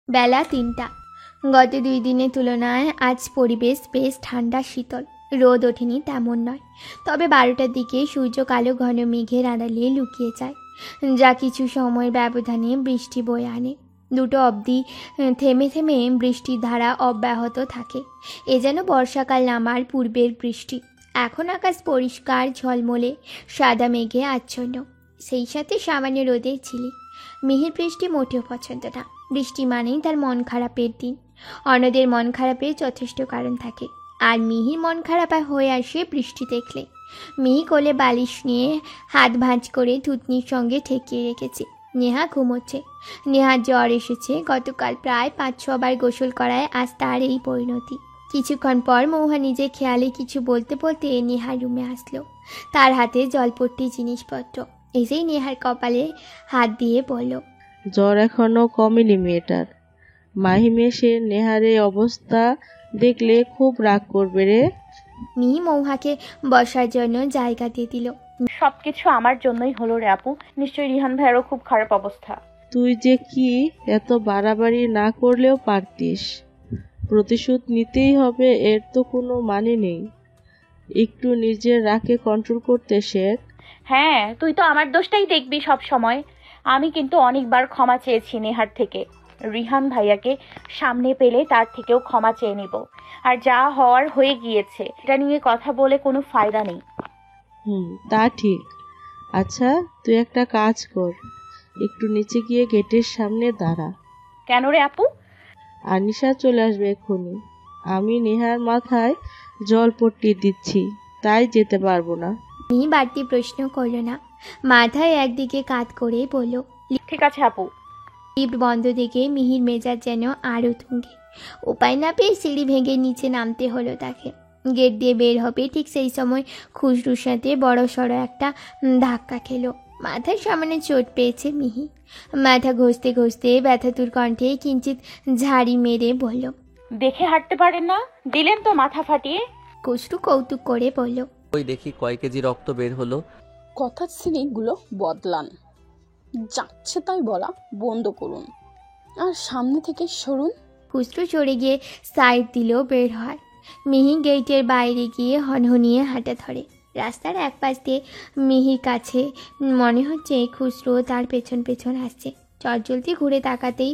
বেলা ৩টা। গত ২ দিনের তুলনায় আজ পরিবেশ বেশ ঠান্ডা শীতল। রোদ ওঠেনি তেমন নয়, তবে ১২টার দিকে সূর্য কালো ঘন মেঘের আড়ালে লুকিয়ে যায়, যা কিছু সময়ের ব্যবধানে বৃষ্টি বয়ে আনে। ২টো অবধি থেমে থেমে বৃষ্টির ধারা অব্যাহত থাকে। এ যেন বর্ষাকাল নামার পূর্বের বৃষ্টি। এখন আকাশ পরিষ্কার ঝলমলে সাদা মেঘে আচ্ছন্ন, সেই সাথে সামান্য রোদের ঝিলিক। মিহির বৃষ্টি মোটেও পছন্দ না। বৃষ্টি মানেই তার মন খারাপের দিন। অন্যদের মন খারাপের যথেষ্ট কারণ থাকে, আর মিহির মন খারাপ হয়ে আসে বৃষ্টি দেখলে। মিহি কোলে বালিশ নিয়ে হাত ভাঁজ করে থুতনির সঙ্গে ঠেকিয়ে রেখেছে। নেহা ঘুমোচ্ছে। নেহার জ্বর এসেছে। গতকাল প্রায় ৫-৬ বার গোসল করায় আজ তার এই পরিণতি। কিছুক্ষণ পর মৌহা নিজের খেয়ালে কিছু বলতে বলতে নেহার রুমে আসলো। তার হাতে জলপট্টি জিনিসপত্র। এসেই নেহার কপালে হাত দিয়ে বলল, জ্বর এখনো কমেনি মেয়েটার। মাহিম এসে নেহার এই অবস্থা দেখলে খুব রাগ করবে রে। মিহি মৌহাকে বসার জন্য জায়গা দিয়ে দিল। সবকিছু আমার জন্যই হলো রে আপু। নিশ্চয়ই রিহান ভাইয়েরও খুব খারাপ অবস্থা। তুই যে কি এত বাড়াবাড়ি না করলেও পারতিস। প্রতিশোধ নিতেই হবে, এর তো কোনো মানে নেই। একটু নিজের রাগকে কন্ট্রোল করতে শেখ। হ্যাঁ, তুই তো আমার দোষটাই দেখবি সব সময়। আমি কিন্তু অনেকবার ক্ষমা চেয়েছি নেহার থেকে। রিহান ভাইয়াকে সামনে পেলে তার থেকেও ক্ষমা চেয়ে নিব। আর যা হওয়ার হয়ে গিয়েছে, এটা নিয়ে কথা বলে কোনো ফায়দা নেই। তা ঠিক। আচ্ছা, তুই একটা কাজ কর, একটু নিচে গিয়ে গেটের সামনে দাঁড়া। কেন রে আপু? আনিশা চলে আসবে এক্ষুনি। আমি নেহার মাথায় জলপট্টি দিচ্ছি, তাই যেতে পারবো না। মিহি বাড়তি প্রশ্ন করল না, মাথায় একদিকে কাত করে বলল। ঠিক আছে আপু। লিফট বন্ধ দেখে মিহির মেজাজ যেন আরও তুঙ্গে। উপায় না পেয়ে সিঁড়ি ভেঙে নিচে নামতে হলো তাকে। গেট দিয়ে বের হবে ঠিক সেই সময় খুশরুর সাথে বড় সড়ো একটা ধাক্কা খেলো। মাথায় সামান্য চোট পেয়েছে মিহি। মাথা ঘষতে ঘষতে ব্যথাতুর কণ্ঠে কিঞ্চিত ঝাড়ি মেরে বলল, দেখে হাঁটতে পারেন না? দিলেন তো মাথা ফাটিয়ে। খুশরু কৌতুক করে বলল, ওই দেখি কয় কেজি রক্ত বের হলো। কথার শ্রেণীগুলো বদলান, যাচ্ছে তাই বলা বন্ধ করুন, আর সামনে থেকে সরুন। খুশরু চড়ে গিয়ে সাইড দিলেও বের হয়। মিহি গেটের বাইরে গিয়ে হনহনিয়ে হাঁটা ধরে। রাস্তার এক পাশ দিয়ে মিহির কাছে মনে হচ্ছে খুশরু তার পেছন পেছন আসছে। চটজলদি ঘুরে তাকাতেই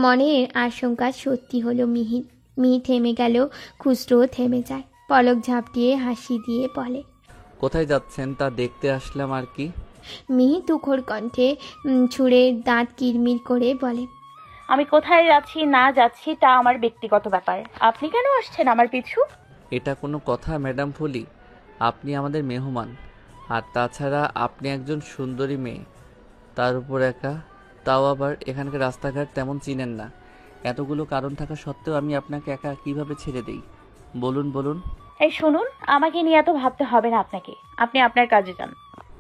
মনের আশঙ্কা সত্যি হলো মিহির। মিহি থেমে গেল, খুশরুও থেমে যায়। পলক ঝাপটিয়ে হাসি দিয়ে বলে, কোথায় যাচ্ছেন তা দেখতে আসলাম আর কি। মিহি তুখোর কণ্ঠে ছুঁড়ে দাঁত কিরমির করে বলে, আমি কোথায় যাচ্ছি না যাচ্ছি তা আমার ব্যক্তিগত ব্যাপার। আপনি কেন আসছেন আমার পিছু? এটা কোনো কথা ম্যাডাম ফুলি? আপনি আমাদের মেহমান, আর তাছাড়া আপনি একজন সুন্দরী মেয়ে, তার উপর একা, তাও আবার এখানকার রাস্তাঘাট তেমন চিনেন না। এতগুলো কারণ থাকা সত্ত্বেও আমি আপনাকে একা কিভাবে ছেড়ে দেই? বলুন বলুন। এই শুনুন, আমাকে নিয়ে এত ভাবতে হবে না আপনাকে। আপনি আপনার কাজে যান।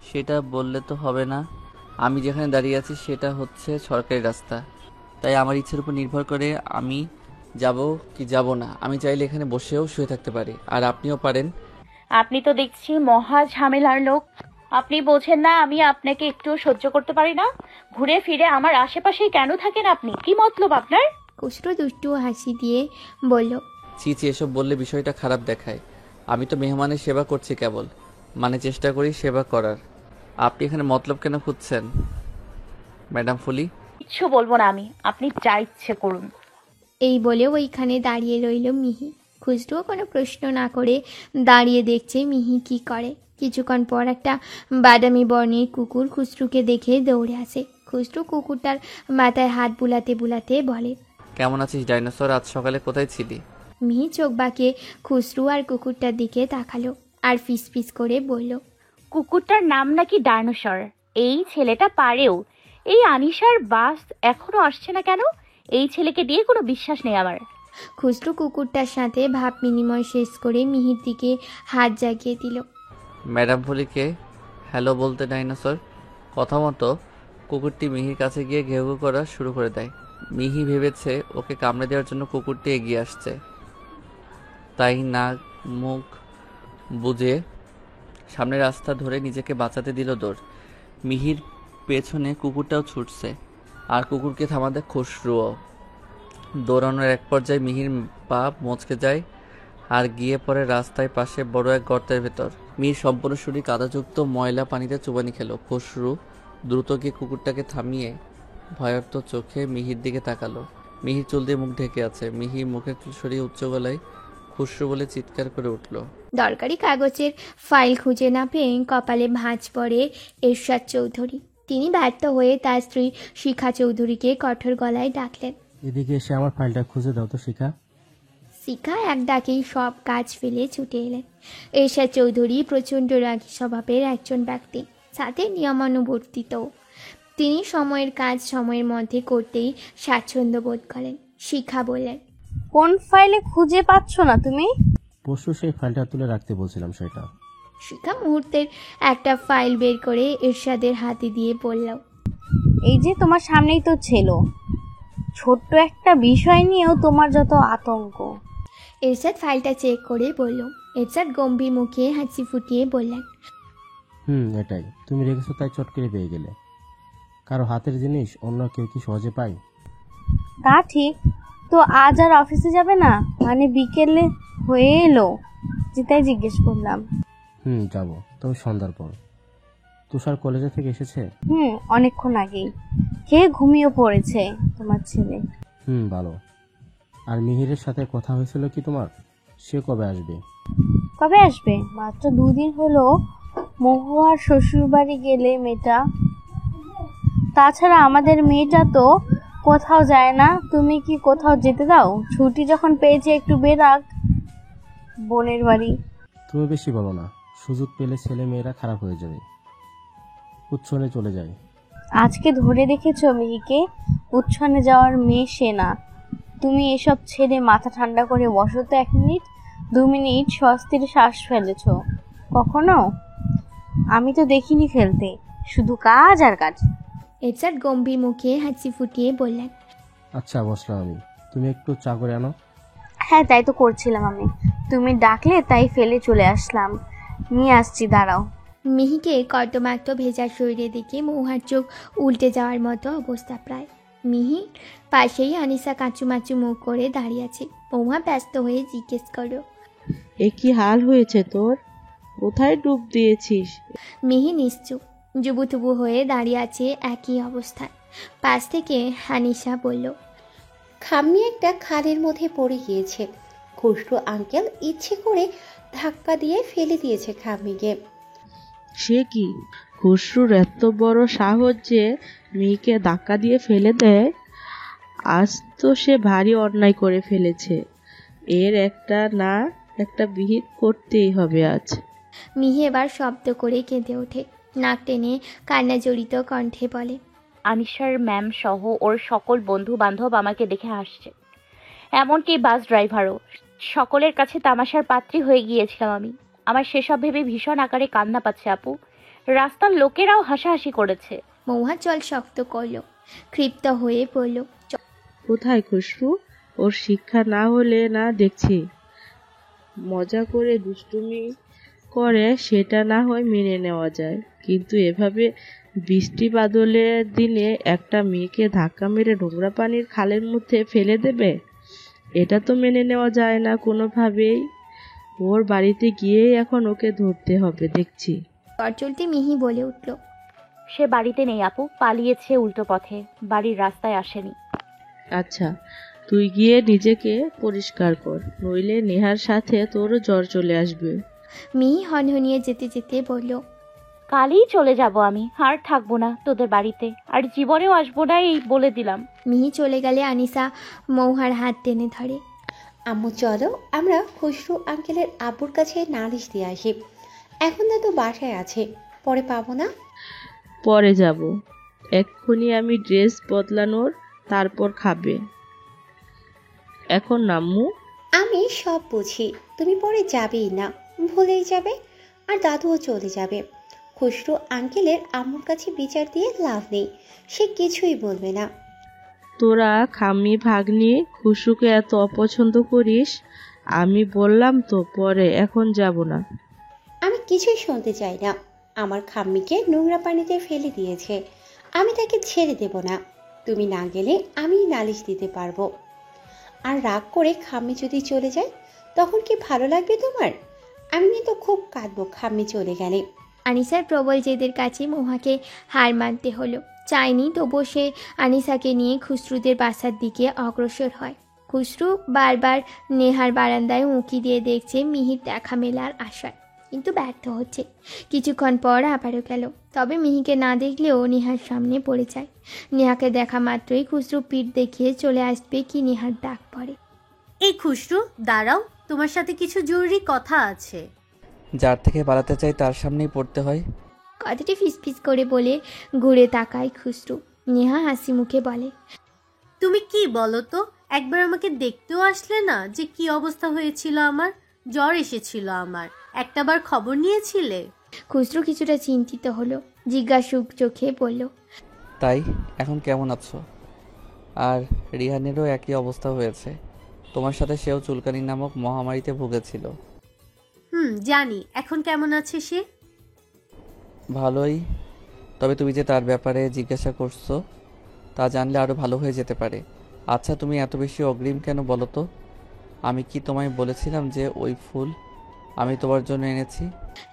সেটা বললে তো হবে না। আমি যেখানে দাঁড়িয়ে আছি সেটা হচ্ছে সরকারি রাস্তা, তাই আমার ইচ্ছের উপর নির্ভর করে আমি যাব কি যাব না। আমি চাইলে এখানে বসেও শুয়ে থাকতে পারি, আর আপনিও পারেন। আপনি তো দেখছি মহা ঝামেলার লোক। আপনি বোঝেন না আমি আপনাকে একটু সহ্য করতে পারি না? ঘুরে ফিরে আমার আশেপাশেই কেন থাকেন আপনি? কি মতলব আপনার? খুশরু দুষ্টু হাসি দিয়ে বলল, ছি ছি, এসব বললে বিষয়টা খারাপ দেখায়। আমি তো মেহমানের সেবা করছি কেবল, মানে চেষ্টা করি সেবা করার। আপনি এখানে মতলব কেন খুঁজছেন ম্যাডাম ফুলি? কিচ্ছু বলবো না আমি, আপনি যা ইচ্ছে করুন। এই বলে ওইখানে দাঁড়িয়ে রইল মিহি। খুশরুও কোনো প্রশ্ন না করে দাঁড়িয়ে দেখছে মিহি কি করে। কিছুক্ষণ পর একটা বাদামি বর্ণের কুকুর খুশরুকে দেখে দৌড়ে আসে। খুশরু কুকুরটার মাথায় হাত বুলাতে বুলাতে বলে, কেমন আছিস ডাইনোসর? আজ সকালে কোথায় ছিলি? মিহি চোখ বাঁকিয়ে খুশরু আর কুকুরটার দিকে তাকালো, আর ফিস ফিস করে বলল, কুকুরটার নাম নাকি ডাইনোসর? এই ছেলেটা পারেও। এই আনিশার বাস এখনো আসছে না কেন? এই ছেলেকে দিয়ে কোনো বিশ্বাস নেই আমার। খুশরু কুকুরটার সাথে ভাব বিনিময় শেষ করে মিহির দিকে হাত জাগিয়ে দিল। ম্যাডাম ফুলিকে হ্যালো বলতে ডাইনোসর। কথা মতো কুকুরটি মিহির কাছে গিয়ে ঘেউ ঘেউ করা শুরু করে দেয়। মিহি ভেবেছে ওকে কামড়ে দেওয়ার জন্য কুকুরটি এগিয়ে আসছে, তাই নাক মুখ বুজে সামনের রাস্তা ধরে নিজেকে বাঁচাতে দিল দৌড়। মিহির পেছনে কুকুরটাও ছুটছে, আর কুকুরকে থামাতে খুশরুও। দৌড়ানোর এক পর্যায়ে মিহির পা মচকে যায় আর গিয়ে পড়ে রাস্তায় পাশে বড় এক গর্তের ভেতর। মিহির সম্পূর্ণ শরীর কাদাযুক্ত ময়লা পানিতে চুবানি খেল। খসরু দ্রুত গিয়ে কুকুরটাকে থামিয়ে ভয়ার্ত চোখে মিহির দিকে তাকালো। মিহির চুল দিয়ে মুখ ঢেকে আছে। মিহি মুখের চুল সরিয়ে উচ্চ গলায় খুসরু বলে চিৎকার করে উঠল। দরকারি কাগজের ফাইল খুঁজে না পেয়ে কপালে ভাঁজ পড়ে এরশাদ চৌধুরী। তিনি ব্যর্থ হয়ে তার স্ত্রী শিখা চৌধুরীকে কঠোর গলায় ডাকলেন। এদিকে এসে আমার ফাইলটা খুঁজে দাও তো শিখা। শিখা এক ডাকেই সব কাজ ফেলে ছুটে এলেন। এরশাদ চৌধুরী প্রচণ্ড রাগী স্বভাবের একজন ব্যক্তি, সাথে নিয়মানুবর্তিত। তিনি সময়ের কাজ সময়ের মধ্যে করতেই স্বাচ্ছন্দ্য বোধ করেন। শিখা বললেন, কোন ফাইলে খুঁজে পাচ্ছ না তুমি? পরশু সেই ফাইলটা তুলে রাখতে বলছিলাম সেটা। শিখা মুহূর্তের একটা ফাইল বের করে এরশাদের হাতে দিয়ে বলল, এই যে তোমার সামনেই তো ছিল। ছোট্ট একটা বিষয় নিয়েও তোমার যত আতঙ্ক। এরশাদ ফাইলটা চেক করে বলল। এরশাদ গম্ভীর মুখে হাসি ফুটিয়ে বললেন, এটাই। তুমি রেখেছো তাই চট করে পেয়ে গেলে। কারো হাতের জিনিস অন্য কেউ কি সহজে পায়? তা ঠিক, তো আজ আর অফিসে যাবে না? মানে বিকেলে হয়ে এলো যে, তাই জিজ্ঞেস করলাম। যাবো, তবে সন্ধ্যার পর। তুষার কলেজে থেকে এসেছে? অনেকক্ষণ আগেই খেয়ে ঘুমিয়ে পড়েছে তোমার ছেলে। ভালো। আর মিহিরের সাথে কথা হয়েছিল কি তোমার? সে কবে আসবে? কবে আসবে? মাত্র 2 দিন হলো মহুয়ার শ্বশুর বাড়ি গেলে মেয়েটা। তাছাড়া আমাদের মেয়েটা তো কোথাও যায় না। তুমি কি কোথাও যেতে দাও? ছুটি যখন পেয়েছে একটু বেরাক বোনের বাড়ি। তুমি বেশি বলো না। সুযোগ পেলে ছেলে মেয়েরা খারাপ হয়ে যাবে, উচ্ছনে চলে যায়। আজকে ধরে দেখেছো মিহিকে? উচ্ছনে যাওয়ার মেয়ে সে না। তুমি এসব ছেড়ে মাথা ঠান্ডা করে বসো তো 1 মিনিট 2 মিনিট স্বস্তির শ্বাস ফেলেছো কখনো? আমি তো দেখিনি ফেলতে, শুধু কাজ আর কাজ। এরশাদ গম্ভীর মুখে হাসি ফুটিয়ে বললেন, আচ্ছা বসলাম আমি, তুমি একটু চা করে আনো। হ্যাঁ, তাই তো করছিলাম আমি। তুমি ডাকলে তাই ফেলে চলে আসলাম। নিয়ে আসছি, দাঁড়াও। মিহিকে কর্দমাক্ত ভেজা শরীরে দেখে মহুয়ার চোখ উল্টে যাওয়ার মতো অবস্থা প্রায়। মিহি পাশেই আনিসা কাঁচুমাচু মুখ করে দাঁড়িয়ে আছে। মহুয়া ব্যস্ত হয়ে জিজ্ঞেস করল, এ কি হাল হয়েছে তোর? কোথায় ডুব দিয়েছিস? মিহি নিশ্চুপ জুবুথুবু হয়ে দাঁড়িয়ে আছে একই অবস্থায়। পাশ থেকে আনিসা বলল, খাম্মি একটা খালের মধ্যে পড়ে গিয়েছে। খুশরু আঙ্কেল ইচ্ছে করে ধাক্কা দিয়ে ফেলে দিয়েছে খাম্মিকে। সে কি? খুসরুর এত বড় সাহস যে মেয়েকে ধাক্কা দিয়ে ফেলে দেয়? আজ তো সে ভারী অন্যায় করে ফেলেছে। এর একটা না একটা বিহিত করতেই হবে আজ। মিহি এবার শব্দ করে কেঁদে ওঠে। নাক টেনে কান্না জড়িত কণ্ঠে বলে, আনিশার ম্যাম সহ ওর সকল বন্ধু বান্ধব আমাকে দেখে হাসছে, এমনকি বাস ড্রাইভারও। সকলের কাছে তামাশার পাত্রী হয়ে গিয়েছিলাম আমি। আমার সেসব ভেবে ভীষণ আকারে কান্না পাচ্ছে আপু। রাস্তার লোকেরাও হাসাহাসি করেছে। মহুয়া জল শক্ত করল, ক্ষিপ্ত হয়ে বলল, কোথায় খুশরু? ওর শিক্ষা না হলে না দেখছি মজা করে দুষ্টুমি করে, সেটা না হয় মেনে নেওয়া যায়, কিন্তু এভাবে বৃষ্টি বাদলের দিনে একটা মেয়েকে ধাক্কা মেরে নোংরা পানির খালের মধ্যে ফেলে দেবে? এটা তো মেনে নেওয়া যায় না কোনোভাবেই। ওর বাড়িতে গিয়েই এখন ওকে ধরতে হবে দেখছি। চলতে মিহি বলে উঠল, সে বাড়িতে নেই আপু, পালিয়েছে উল্টো পথে, বাড়ির রাস্তায় আসেনি। আচ্ছা, তুই গিয়ে নিজেকে পরিষ্কার কর, নইলে নেহার সাথে তোরও জ্বর চলে আসবে। মিহি হনহনিয়ে যেতে যেতে বলল, কালই চলে যাব আমি, আর থাকবো না তোদের বাড়িতে, আর জীবনেও আসবো না, এই বলে দিলাম। মিহি চলে গেলে আনিসা মহুয়ার হাত টেনে ধরে। আম্মু চলো আমরা খুশরু আঙ্কেলের আব্বুর কাছে নালিশ দিয়ে আসি। এখন তো বাসায় আছে, পরে পাবো না? পরে যাব, এক্ষুনি আমি ড্রেস বদলানোর, তারপর খাবে। এখন নাম্মু। আমি সব বুঝি, তুমি পরে যাবেই না, ভুলেই যাবে, আর দাদুও চলে যাবে। খুশরু আঙ্কেলের আম্মুর কাছে বিচার দিয়ে লাভ নেই, সে কিছুই বলবে না। তোরা খাম্মি ভাগ্নি খুশুকে এত অপছন্দ করিস, আমি বললাম তো পরে, এখন যাব না। আমি কিছুই শুনতে চাই না। আমার খাম্মিকে নোংরা পানিতে ফেলে দিয়েছে, আমি তাকে ছেড়ে দেব না। তুমি না গেলে আমি নালিশ দিতে পারবো। আর রাগ করে খাম্মি যদি চলে যায় তখন কি ভালো লাগবে তোমার? আমি তো খুব কাঁদবো খাম্মি চলে গেলে। আনিসার প্রবল জেদের কাছে মহুয়াকে হার মানতে হলো। চায়নি, তবুও সে আনিসাকে নিয়ে খুসরুদের বাসার দিকে অগ্রসর হয়। খুসরু বারবার নেহার বারান্দায় উঁকি দিয়ে দেখছে মিহির দেখা মেলার আশায়, কিন্তু ব্যর্থ হচ্ছে। কিছুক্ষণ পর আবারও গেল, তবে মিহিকে না দেখলেও নেহার সামনে পড়ে যায়। নেহাকে দেখা মাত্রই খুসরু পিঠ দেখিয়ে চলে আসবে কি নেহার ডাক পড়ে। এই খুশরু, দাঁড়াও, তোমার সাথে কিছু জরুরি কথা আছে। যার থেকে পালাতে চাই তার সামনেই পড়তে হয়। কথাটি ফিসফিস করে বলে ঘুরে তাকায় খুসরু। নেহা হাসি মুখে বলে, তুমি কি বলো তো, একবার আমাকে দেখতেও আসলে না যে কি অবস্থা হয়েছিল আমার? জ্বর এসেছিল আমার, একটাবার খবর নিয়েছিলে? খুসরু কিছুটা চিন্তিত হলো, জিজ্ঞাসুক চোখে বলল, তাই এখন কেমন আছো? আর রিহানেরও একই অবস্থা হয়েছে। তোমার সাথে সেও চুলকানি নামক মহামারীতে ভুগেছিল। জানি। এখন কেমন আছে সে? ভালোই, তবে তুমি যে তার ব্যাপারে জিজ্ঞাসা করছো তা জানলে আরও ভালো হয়ে যেতে পারে। আচ্ছা, তুমি এত বেশি অগ্রিম কেন বলো তো? আমি কি তোমায় বলেছিলাম যে ওই ফুল আমি তোমার জন্য এনেছি?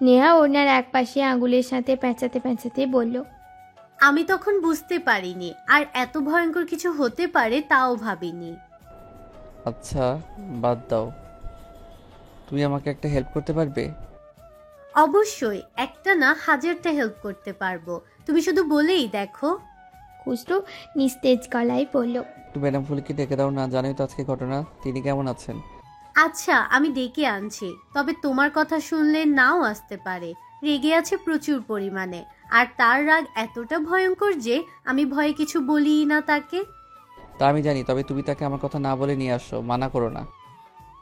নেহা ওনার এক পাশে আঙুলের সাথে পেঁচাতে পেঁচাতে বলল, আমি তখন বুঝতে পারিনি, আর এত ভয়ঙ্কর কিছু হতে পারে তাও ভাবিনি। আচ্ছা বাদ দাও, তুমি আমাকে একটা হেল্প করতে পারবে? অবশ্যই, একটা না হাজারটা হেল্প করতে পারবো, তুমি শুধু বলেই দেখো। খুসরু নিস্তেজ গলায় বলল, একটু ম্যাডাম ফুলকে ডেকে দাও না, জানোই তো আজকে ঘটনা। তিনি কেমন আছেন? আচ্ছা, আমি ডেকে আনছি, তবে তোমার কথা শুনলে নাও আসতে পারে। রেগে আছে প্রচুর পরিমাণে, আর তার রাগ এতটা ভয়ঙ্কর যে আমি ভয়ে কিছু বলিই না তাকে। তা আমি জানি, তবে তুমি তাকে আমার কথা না বলে নিয়ে আসো, মানা করো না।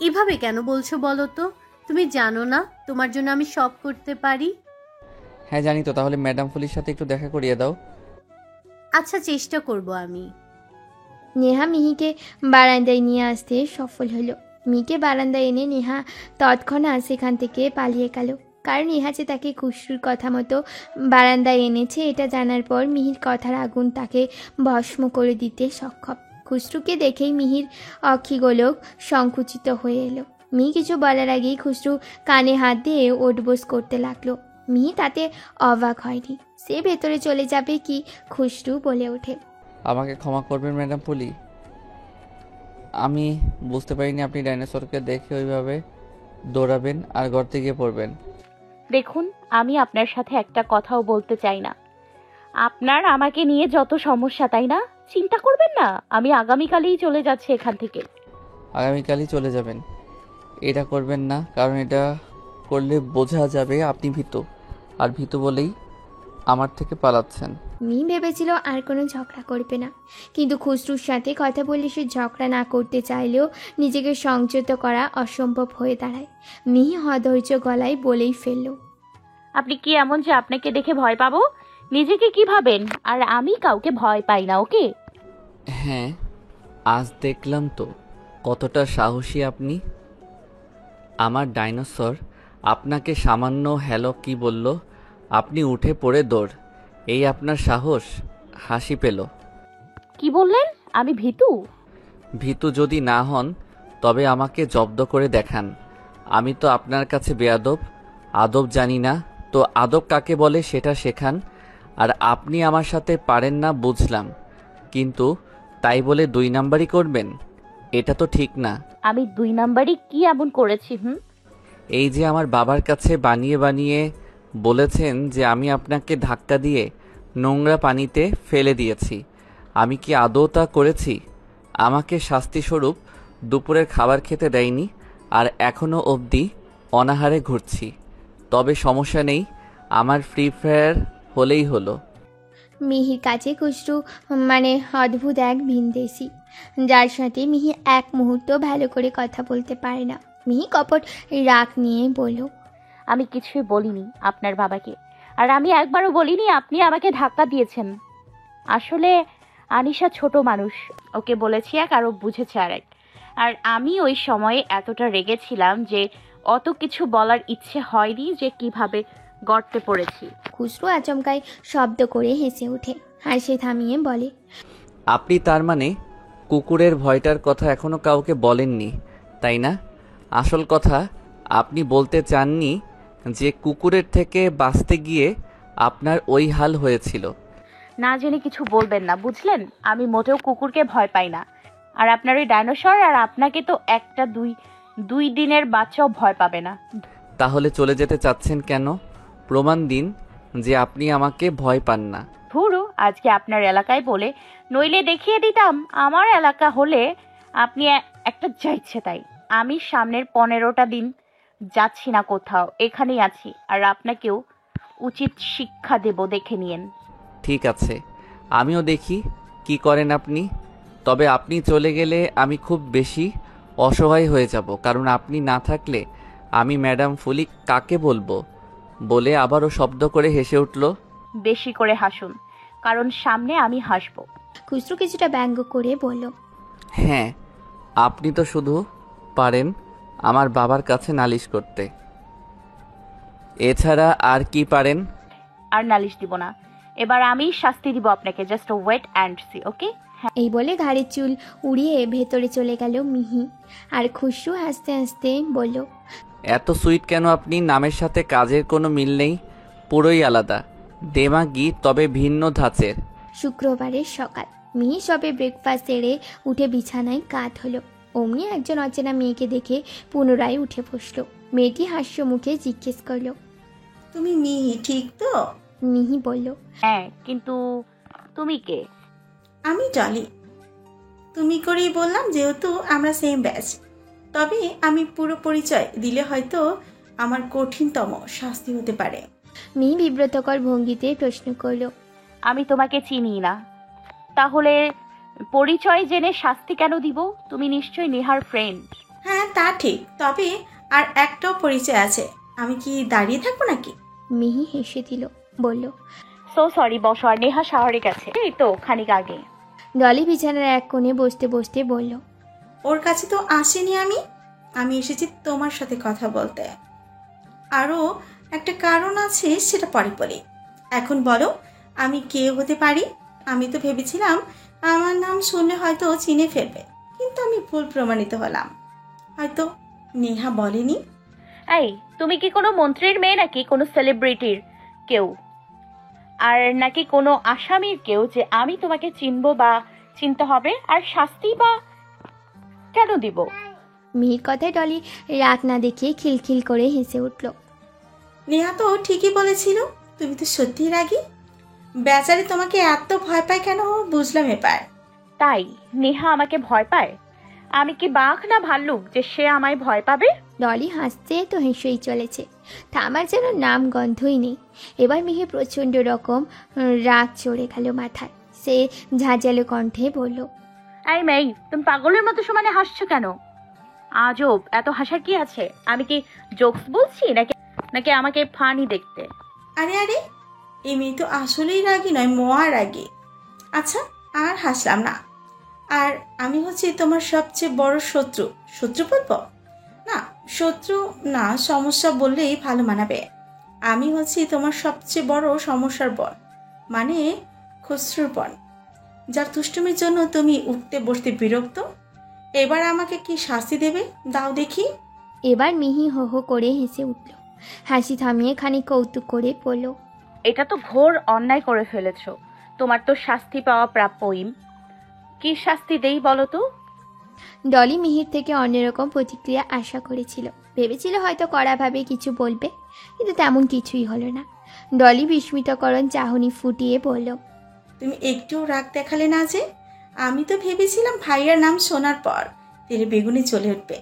এভাবে কেন বলছো বলো তো? তুমি জানো না তোমার জন্য আমি সব করতে পারি? হ্যাঁ জানি তো, তাহলে ম্যাডাম ফুলির সাথে একটু দেখা করিয়ে দাও। আচ্ছা, চেষ্টা করব আমি। নেহা মিহিকে বারান্দায় নিয়ে আসতে সফল হলো। মিহিকে বারান্দায় এনে নেহা তৎক্ষণাৎ সেখান থেকে পালিয়ে গেল, কারণ নেহা যে তাকে খুশরুর কথা মতো বারান্দায় এনেছে এটা জানার পর মিহির কথার আগুন তাকে ভস্ম করে দিতে সক্ষম। খুশরুকে দেখেই মিহির অক্ষিগোলক সংকুচিত হয়ে এলো। মিহি কিছু বলার আগেই খুশরু কানে হাত দিয়ে ওঠবোস করতে লাগলো। মিহি তাতে অবাক হয়নি, সে ভেতরে চলে যাবে কি খুশরু বলে ওঠে, আমাকে ক্ষমা করবেন ম্যাডাম পুলি, আমি বুঝতে পারিনি আপনি ডাইনোসরকে দেখে ওইভাবে দৌড়াবেন আর গর্তে গিয়ে পড়বেন। দেখুন, আমি আপনার সাথে একটা কথাও বলতে চাই না। আপনার আমাকে নিয়ে যত সমস্যা, তাই না? চিন্তা করবেন না, আমি আগামীকালই চলে যাচ্ছি এখান থেকে। আগামীকালই চলে যাবেন? এটা করবেন না, কারণ এটা করলে বোঝা যাবে আপনি ভীতু, আর ভীতু বলেই আমার থেকে পালাচ্ছেন। মিহি ভেবেছিল আর কোনো ঝগড়া করবে না, কিন্তু খুসরুর সাথে কথা বলে সে ঝগড়া না করতে চাইলেও নিজেকে সংযত করা অসম্ভব হয়ে দাঁড়ায়। মিহি অধৈর্য গলায় বলেই ফেলল, আপনি কি এমন যে আপনাকে দেখে ভয় পাবো? নিজেকে কি ভাবেন? আর আমি কাউকে ভয় পাই না, ওকে? হ্যাঁ, আজ দেখলাম তো কতটা সাহসী আপনি। আমার ডাইনোসর আপনাকে সামান্য হ্যালো কি বলল, আপনি উঠে পড়ে দৌড়। এই আপনার সাহস? হাসি পেল। কি বললেন? আমি ভীতু? ভীতু যদি না হন তবে আমাকে জব্দ করে দেখান। আমি তো আপনার কাছে বেয়াদব, আদব জানি না, তো আদব কাকে বলে সেটা শেখান। আর আপনি আমার সাথে পারেন না বুঝলাম, কিন্তু তাই বলে 2 নাম্বারই করবেন? এটা তো ঠিক না। আমি 2 নাম্বারই কি এমন করেছি? এই যে আমার বাবার কাছে বানিয়ে বানিয়ে বলেছেন যে আমি আপনাকে ধাক্কা দিয়ে নোংরা পানিতে ফেলে দিয়েছি, আমি কি আদৌ তা করেছি? আমাকে শাস্তিস্বরূপ দুপুরের খাবার খেতে দেয়নি, আর এখনও অবধি অনাহারে ঘুরছি। তবে সমস্যা নেই, আমার ফ্রি ফায়ার হলেই হলো। মিহির কাছে খুশরু মানে অদ্ভুত এক ভিনদেশি, যার সাথে মিহি এক মুহূর্ত ভালো করে কথা বলতে পারে না। মিহি কপট রাগ নিয়ে বলল, আমি কিছুই বলিনি আপনার বাবাকে, আর আমি একবারও বলিনি আপনি আমাকে ধাক্কা দিয়েছেন। আসলে আনিশা ছোট মানুষ, ওকে বলেছি এক আর ও বুঝেছে আরেক। আর আমি ওই সময়ে এতটা রেগেছিলাম যে অত কিছু বলার ইচ্ছে হয়নি যে কিভাবে গর্তে পড়েছি। খুশরু আচমকায় শব্দ করে হেসে ওঠে, হাসি থামিয়ে বলে, আপনি তার মানে কুকুরের ভয়টার কথা এখনো কাউকে বলেননি, তাই না? আসল কথা আপনি বলতে চাননি যে কুকুরের থেকে বাঁচতে গিয়ে আপনার ওই হাল হয়েছিল। না জেনে কিছু বলবেন না, বুঝলেন? আমি মোটেও কুকুরকে ভয় পাই না। আর আপনার ওই ডাইনোসর আর আপনাকে তো একটা দুই দিনের বাচ্চাও ভয় পাবে না। তাহলে চলে যেতে চাচ্ছেন কেন? প্রমাণ দিন যে আপনি আমাকে ভয় পান না। ধুরু, আজকে আপনার এলাকায় বলে নইলে দেখিয়ে দিতাম আমার এলাকা হলে আপনি একটা যা ইচ্ছে তাই। আমি সামনের 15টা দিন যাচ্ছি না কোথাও, এখানেই আছি। আর আপনাকেও উচিত শিক্ষা দেব, দেখে নিয়েন। ঠিক আছে, আমিও দেখি কি করেন আপনি। তবে আপনি চলে গেলে আমি খুব বেশি অসহায় হয়ে যাব, কারণ আপনি না থাকলে আমি ম্যাডাম ফুলি কাকে বলবো? বলে আবারও শব্দ করে হেসে উঠল। বেশি করে হাসুন, কারণ সামনে আমি হাসবো। খুচরো কিছুটা ব্যঙ্গ করে বলল, হ্যাঁ, আপনি তো শুধু পারেন আমার বাবার কাছে নালিশ করতে, এছাড়া আর কি পারেন? আর নালিশ দিব না, এবার আমি শাস্তি দিব আপনাকে। জাস্ট ওয়েট অ্যান্ড সি, ওকে? এই বলে ঘাড়ের চুল উড়িয়ে ভেতরে চলে গেল মিহি। আর খুশরু হাসতে হাসতে বলল, এত সুইট কেন আপনি? নামের সাথে কাজের কোনো মিল নেই, পুরোই আলাদা, দেমাগি তবে ভিন্ন ধাঁচের। শুক্রবারের সকাল। মিহি সবে ব্রেকফাস্ট সেরে উঠে বিছানায় কাত হলো। অমনি একজন অচেনা মেয়েকে দেখে পুনরায় উঠে বসলো। মেয়েটি হাস্য মুখে জিজ্ঞেস করলো, তুমি মিহি ঠিক তো? মিহি বলল, হ্যাঁ, কিন্তু তুমি কে? আমি ডলি। তুমি করেই বললাম যেহেতু আমরা সেম ব্যাচ। তবে আমি পুরো পরিচয় দিলে হয়তো আমার কঠিনতম শাস্তি হতে পারে। মিহি বিব্রতকর ভঙ্গিতে প্রশ্ন করলো, আমি তোমাকে চিনি না, তাহলে পরিচয় জেনে শাস্তি কেন দিব? তুমি নিশ্চয়ই নেহার ফ্রেন্ড। হ্যাঁ, তা ঠিক, তবে আর একটাও পরিচয় আছে। আমি কি দাঁড়িয়ে থাকবো নাকি? মিহি হেসে দিল, বলল, সো সরি, বসো। আর নেহা শহরে গেছে এই তো খানিক আগে। ডলি বিছানার এক কোণে বসতে বসতে বলল, ওর কাছে তো আসেনি আমি এসেছি তোমার সাথে কথা বলতে। আরও একটা কারণ আছে, সেটা পরে বলি। এখন বলো আমি কে হতে পারি? আমি তো ভেবেছিলাম আমার নাম শুনলে হয়তো চিনে ফেলবে, কিন্তু আমি ভুল প্রমাণিত হলাম। হয়তো নেহা বলেনি। এই, তুমি কি কোনো মন্ত্রীর মেয়ে নাকি কোনো সেলিব্রিটির কেউ? আর নাকি কোনো আসামির কেউ যে আমি তোমাকে চিনবো বা চিনতে হবে? আর শাস্তি বা কেন দিব? মিহির কথায় ডলি রাগ না দেখিয়ে খিলখিল করে হেসে উঠল। নেহা তো ঠিকই বলেছিল, তুমি তো সত্যিই রাগী। বেচারি তোমাকে এত ভয় পায় কেন বুঝলাম এবার। তাই নেহা আমাকে ভয় পায়? আমি কি বাঘ না ভাল্লুক যে সে আমায় ভয় পাবে? ডলি হাসতে তো হেসেই চলেছে, থামার যেন নাম গন্ধই নেই। এবার মিহি প্রচণ্ড রকম রাগ চড়ে গেল মাথায়। সে ঝাঁঝালো কণ্ঠে বলল, এই মেয়ে, তুমি পাগলের মতো সমানে হাসছো কেন? আজব, এত হাসার কি আছে? আমি কি জোকস বলছি নাকি আমাকে ফানি দেখতে? আরে আরে, এই মেয়ে তো আসলেই রাগী নয়, মহা রাগী। আচ্ছা, আর হাসলাম না। আর আমি হচ্ছে তোমার সবচেয়ে বড় শত্রু। শত্রু বলবো না, শত্রু না, সমস্যা বললেই ভালো মানাবে। আমি হচ্ছি তোমার সবচেয়ে বড় সমস্যার বন, মানে খুসরুর বন, যার দুষ্টুমির জন্য তুমি উঠতে বসতে বিরক্ত। এবার আমাকে কি শাস্তি দেবে দাও দেখি। এবার মিহি হো হো করে হেসে উঠল। হাসি থামিয়ে খানিক কৌতুক করে বলল, এটা তো ঘোর অন্যায় করে ফেলেছ। তোমার তো শাস্তি পাওয়া প্রাপ্যই। কি শাস্তি দেই বলো তো? ডলি মিহির থেকে অন্যরকম প্রতিক্রিয়া আশা করেছিল। ভেবেছিল হয়তো কড়াভাবে কিছু বলবে, কিন্তু তেমন কিছুই হলো না। ডলি বিস্মিতকরণ চাহনি ফুটিয়ে বলল, তুমি একটুও রাগ দেখালে না যে? আমি তো ভেবেছিলাম ভাইয়ার নাম শোনার পর তেলে বেগুনে চলে উঠবে।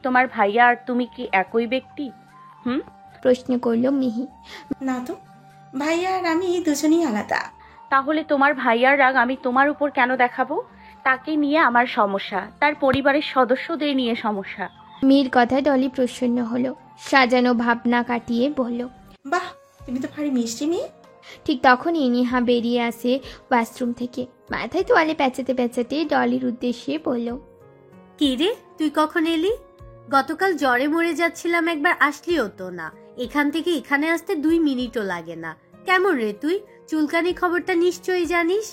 তোমার ভাইয়া আর তুমি কি একই ব্যক্তি? প্রশ্ন করল মিহি। না তো, ভাইয়া আর আমি দুজনেই আলাদা। তাহলে তোমার ভাইয়ার রাগ আমি তোমার উপর কেন দেখাবো? তাকে নিয়ে আমার সমস্যা, তার পরিবারের সদস্যদের নিয়ে সমস্যা। মিহির কথায় ডলি প্রসন্ন হলো, সাজানো ভাবনা কাটিয়ে বলল, বাহ, তুমি তো ভারী মিষ্টি মেয়ে। ঠিক তখনই নেহা বেরিয়ে আসে ওয়াশরুম থেকে। মাথায় তোয়ালে প্যাঁচাতে প্যাঁচাতে ডলির উদ্দেশ্যে বলল, কি রে, তুই কখন এলি? গতকাল জ্বরে মরে যাচ্ছিলাম, একবার আসলিও তো না। এখান থেকে এখানে আসতে 2 মিনিটও লাগে না। কেমন রে তুই? চুলকানি খবরটা নিশ্চয়ই জানিস।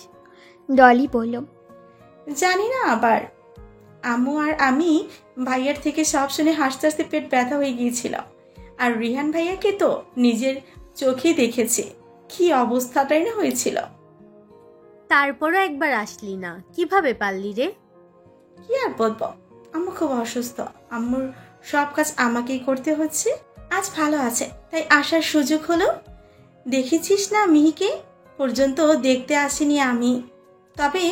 ডলি বলল, জানি না আবার। আম্মু আর আমি ভাইয়ার থেকে সব শুনে হাসতে হাসতে পেট ব্যথা হয়ে গিয়েছিল। আর রিহান ভাইয়াকে তো নিজের চোখেই দেখেছে কি অবস্থাটাই না হয়েছিল। তারপরও একবার আসলি না, কিভাবে পারলি রে? কি আর বলবো, আম্মু খুব অসুস্থ, আম্মুর সব কাজ আমাকেই করতে হচ্ছে। আজ ভালো আছে তাই আসার সুযোগ হলো। দেখেছিস না মিহিকে পর্যন্ত দেখতে আসিনি আমি, তবে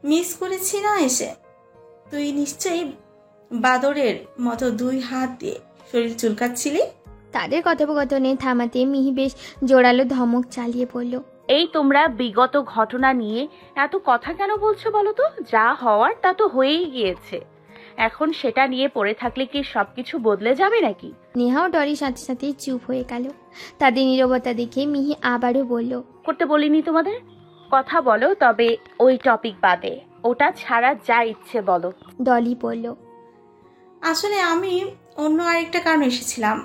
মিস করেছি না এসে। তুই নিশ্চয়ই বাদরের মতো 2 হাত দিয়ে শরীর চুলকাচ্ছিলি। তাদের কথোপকথনে থামাতে মিহি বেশ জোরালো ধমক চালিয়ে পড়ল। এই তোমরা বিগত ঘটনা নিয়ে এত কথা কেন বলছো বলো তো? যা হওয়ার তা তো হয়েই গিয়েছে, এখন সেটা নিয়ে পড়ে থাকলে কি সবকিছু বদলে যাবে নাকি? নেহা ও ডলির সাথে সাথে চুপ হয়ে গেল। তাদের নীরবতা দেখে মিহি আবারও বলল, করতে বলিনি তোমাদের? কথা বলো, তবে ওই টপিক বাদে, ওটা ছাড়া যা ইচ্ছে বলো। ডলি বলল, আসলে আমি অন্য আরেকটা কারণে এসেছিলাম।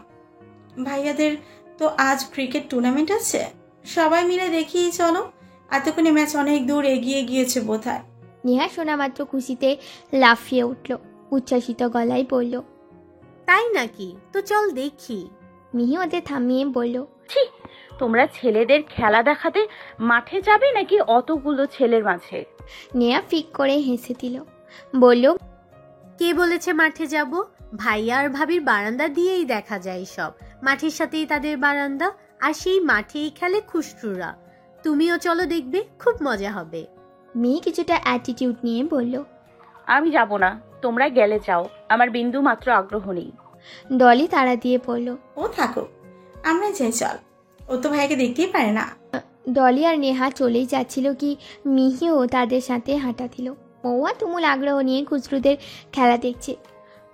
ভাইয়াদের তো আজ ক্রিকেট টুর্নামেন্ট আছে, সবাই মিলে দেখিয়ে চলো। এতক্ষণে ম্যাচ অনেক দূর এগিয়ে গিয়েছে বোধহয়। নেহা শোনা মাত্র খুশিতে লাফিয়ে উঠল, উচ্ছ্বাসিত গলায় বলল, তাই নাকি? তো চল দেখি। মিহি ওদের থামিয়ে বলল, ছি, তোমরা ছেলেদের খেলা দেখাতে মাঠে যাবে নাকি অতগুলো ছেলের মাঝে? নেহা ফিক করে হেসে দিল, বলল, কে বলেছে মাঠে যাব? ভাইয়া আর ভাবির বারান্দা দিয়েই দেখা যায় সব। মাঠের সাথেই তাদের বারান্দা, আর সেই মাঠেই খেলে খুশরুরা। তুমিও চলো, দেখবে খুব মজা হবে। মিহি কিছুটা অ্যাটিটিউড নিয়ে বলল, আমি যাব না, তোমরা গেলে যাও, আমার বিন্দু মাত্র আগ্রহ নেই। ডলি তাড়া দিয়ে বলল, ও থাকো, আমরা যাই চল, ও তো ভাইয়াকে দেখতেই পারে না। ডলি আর নেহা চলেই যাচ্ছিল কি মিহিও তাদের সাথে হাঁটা দিল। মৌয়া তুমুল আগ্রহ নিয়ে খুচরুদের খেলা দেখছে।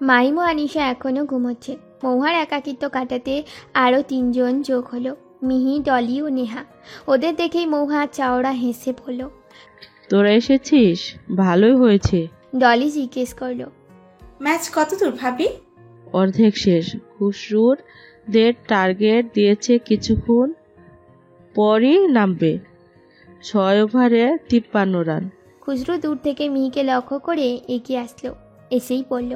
মাইম ও আনিশা এখনও ঘুমোচ্ছে। মৌহার একাকিত্ব কাটাতে আরও 3 জন যোগ হলো, মিহি, ডলি ও নেহা। ওদের দেখেই মৌহা চাওড়া হেসে বলল, তোরা এসেছিস, ভালোই হয়েছে। ডলি জিজ্ঞেস করলো, ম্যাচ কত দূর ভাবি? অর্ধেক শেষ। খুশরুর দের টার্গেট দিয়েছে কিছুক্ষণ পরই নামবে। 6 ওভারে 53 রান। খুচরু দূর থেকে মিহিকে লক্ষ্য করে এগিয়ে আসলো, এসেই বলল,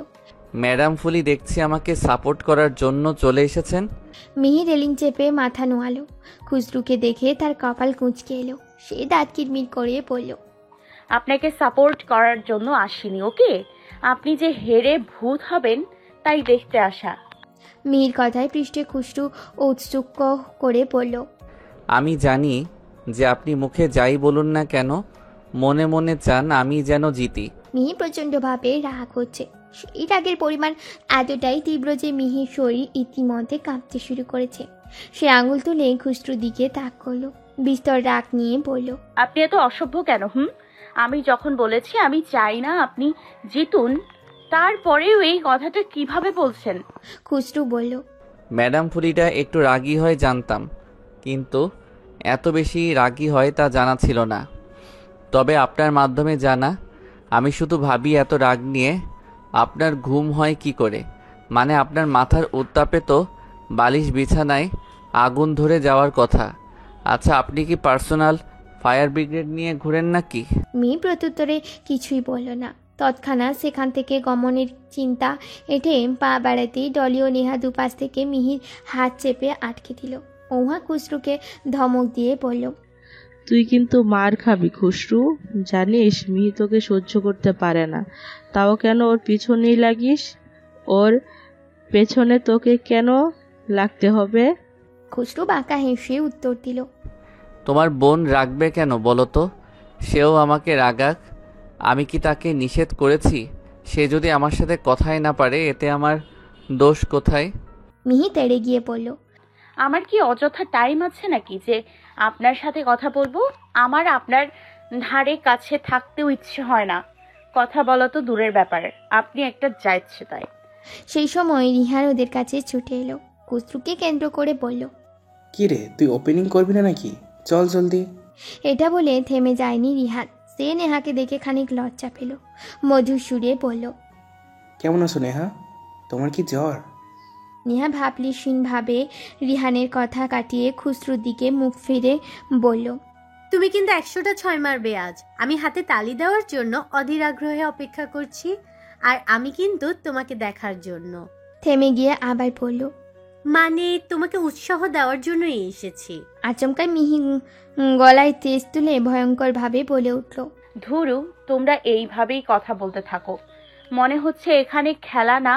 ম্যাডাম ফুলি দেখছি আমাকে সাপোর্ট করার জন্য চলে এসেছেন। মিহি রেলিং চেপে মাথা নোয়ালো। খুচরুকে দেখে তার কপাল কুঁচকে এলো। সে দাঁত কিরমির করে বলল, আপনাকে সাপোর্ট করার জন্য আসিনি, ওকে? আপনি যে হেরে ভূত হবেন তাই দেখতে আসা। মিহির কথায় পৃষ্ঠে খুচরু উৎসুক করে বলল, আমি জানি যে আপনি মুখে যাই বলুন না কেন মনে মনে চান আমি যেন জিতি। মিহি প্রচণ্ডভাবে রাগ হচ্ছে। সেই রাগের পরিমাণ এতটাই তীব্র যে মিহির শরীর ইতিমধ্যে কাঁপতে শুরু করেছে। সে আঙুল তুলে খুচরুর দিকে তাক করলো, বিস্তর রাগ নিয়ে বলল, আপনি এত অসভ্য কেন? আমি যখন বলেছি আমি চাই না আপনি জিতুন, তারপরেও এই কথাটা কিভাবে বলছেন? খুচরু বলল, ম্যাডাম ফুলিটা একটু রাগী হয় জানতাম, কিন্তু এত বেশি রাগী হয় তা জানা ছিল না। তবে আপনার মাধ্যমে জানা। আমি শুধু ভাবি এত রাগ নিয়ে আপনার ঘুম হয় কি করে? মানে আপনার মাথার উত্তাপে তো বালিশ বিছানায় আগুন ধরে যাওয়ার কথা। আচ্ছা, আপনি কি পার্সোনাল ফায়ার ব্রিগেড নিয়ে ঘুরেন নাকি? মিহি প্রত্যুত্তরে কিছুই বলল না। তৎক্ষণাৎ সেখান থেকে গমনের চিন্তা এঁটে পা বাড়াতেই ডলি ও নেহা দুপাশ থেকে মিহির হাত চেপে আটকে দিল। মৌহা খুচরুকে ধমক দিয়ে বলল, তুই কিন্তু মার খাবি খুশরু। জানিস মিহি তোকে সহ্য করতে পারে না, তাও কেন ওর পিছনেই লাগিস? ওর পেছনে তোকে কেন লাগতে হবে? খুচরু বাঁকা হেসে উত্তর দিল, তোমার বোন রাখবে কেন বলো তো? সেও আমাকে রাগাক, আমি কি তাকে নিষেধ করেছি? সে যদি আমার সাথে কথাই না পারে এতে আমার দোষ কোথায়? মিহি তেড়ে গিয়ে বলল, আমার কি অযথা টাইম আছে নাকি যে আপনার সাথে কথা বলবো? আমার আপনার ধারে কাছে থাকতেও ইচ্ছে হয় না। কথা বলা তো দূরের ব্যাপার, আপনি একটা যাচ্ছে তাই। সেই সময় রিহান ওদের কাছে ছুটে এলো। খুচরুকে কেন্দ্র করে বলল, কি রে, তুই ওপেনিং করবি না নাকি? চল জলদি। এটা বলে থেমে যায়নি রিহান। সে নেহাকে দেখে খানিক লজ্জা পেল। মধুর সুরে বলল, কেমন আছো নেহা? তোমার কি জ্বর? নেহা ভাবলিসীনভাবে রিহানের কথা কাটিয়ে খুচরুর দিকে মুখ ফিরে বলল, তুমি কিন্তু 100টা 6 মারবে আজ। আমি হাতে তালি দেওয়ার জন্য অধীর আগ্রহে অপেক্ষা করছি, আর আমি কিন্তু তোমাকে দেখার জন্য। থেমে গিয়ে আবার পড়ল, মানে তোমাকে উৎসাহ দেওয়ার জন্যই এসেছি। আচমকা মিহি গলায় তেজ তুলে ভয়ঙ্করভাবে বলে উঠল, ধুরু, তোমরা এইভাবেই কথা বলতে থাকো। মনে হচ্ছে এখানে খেলা না,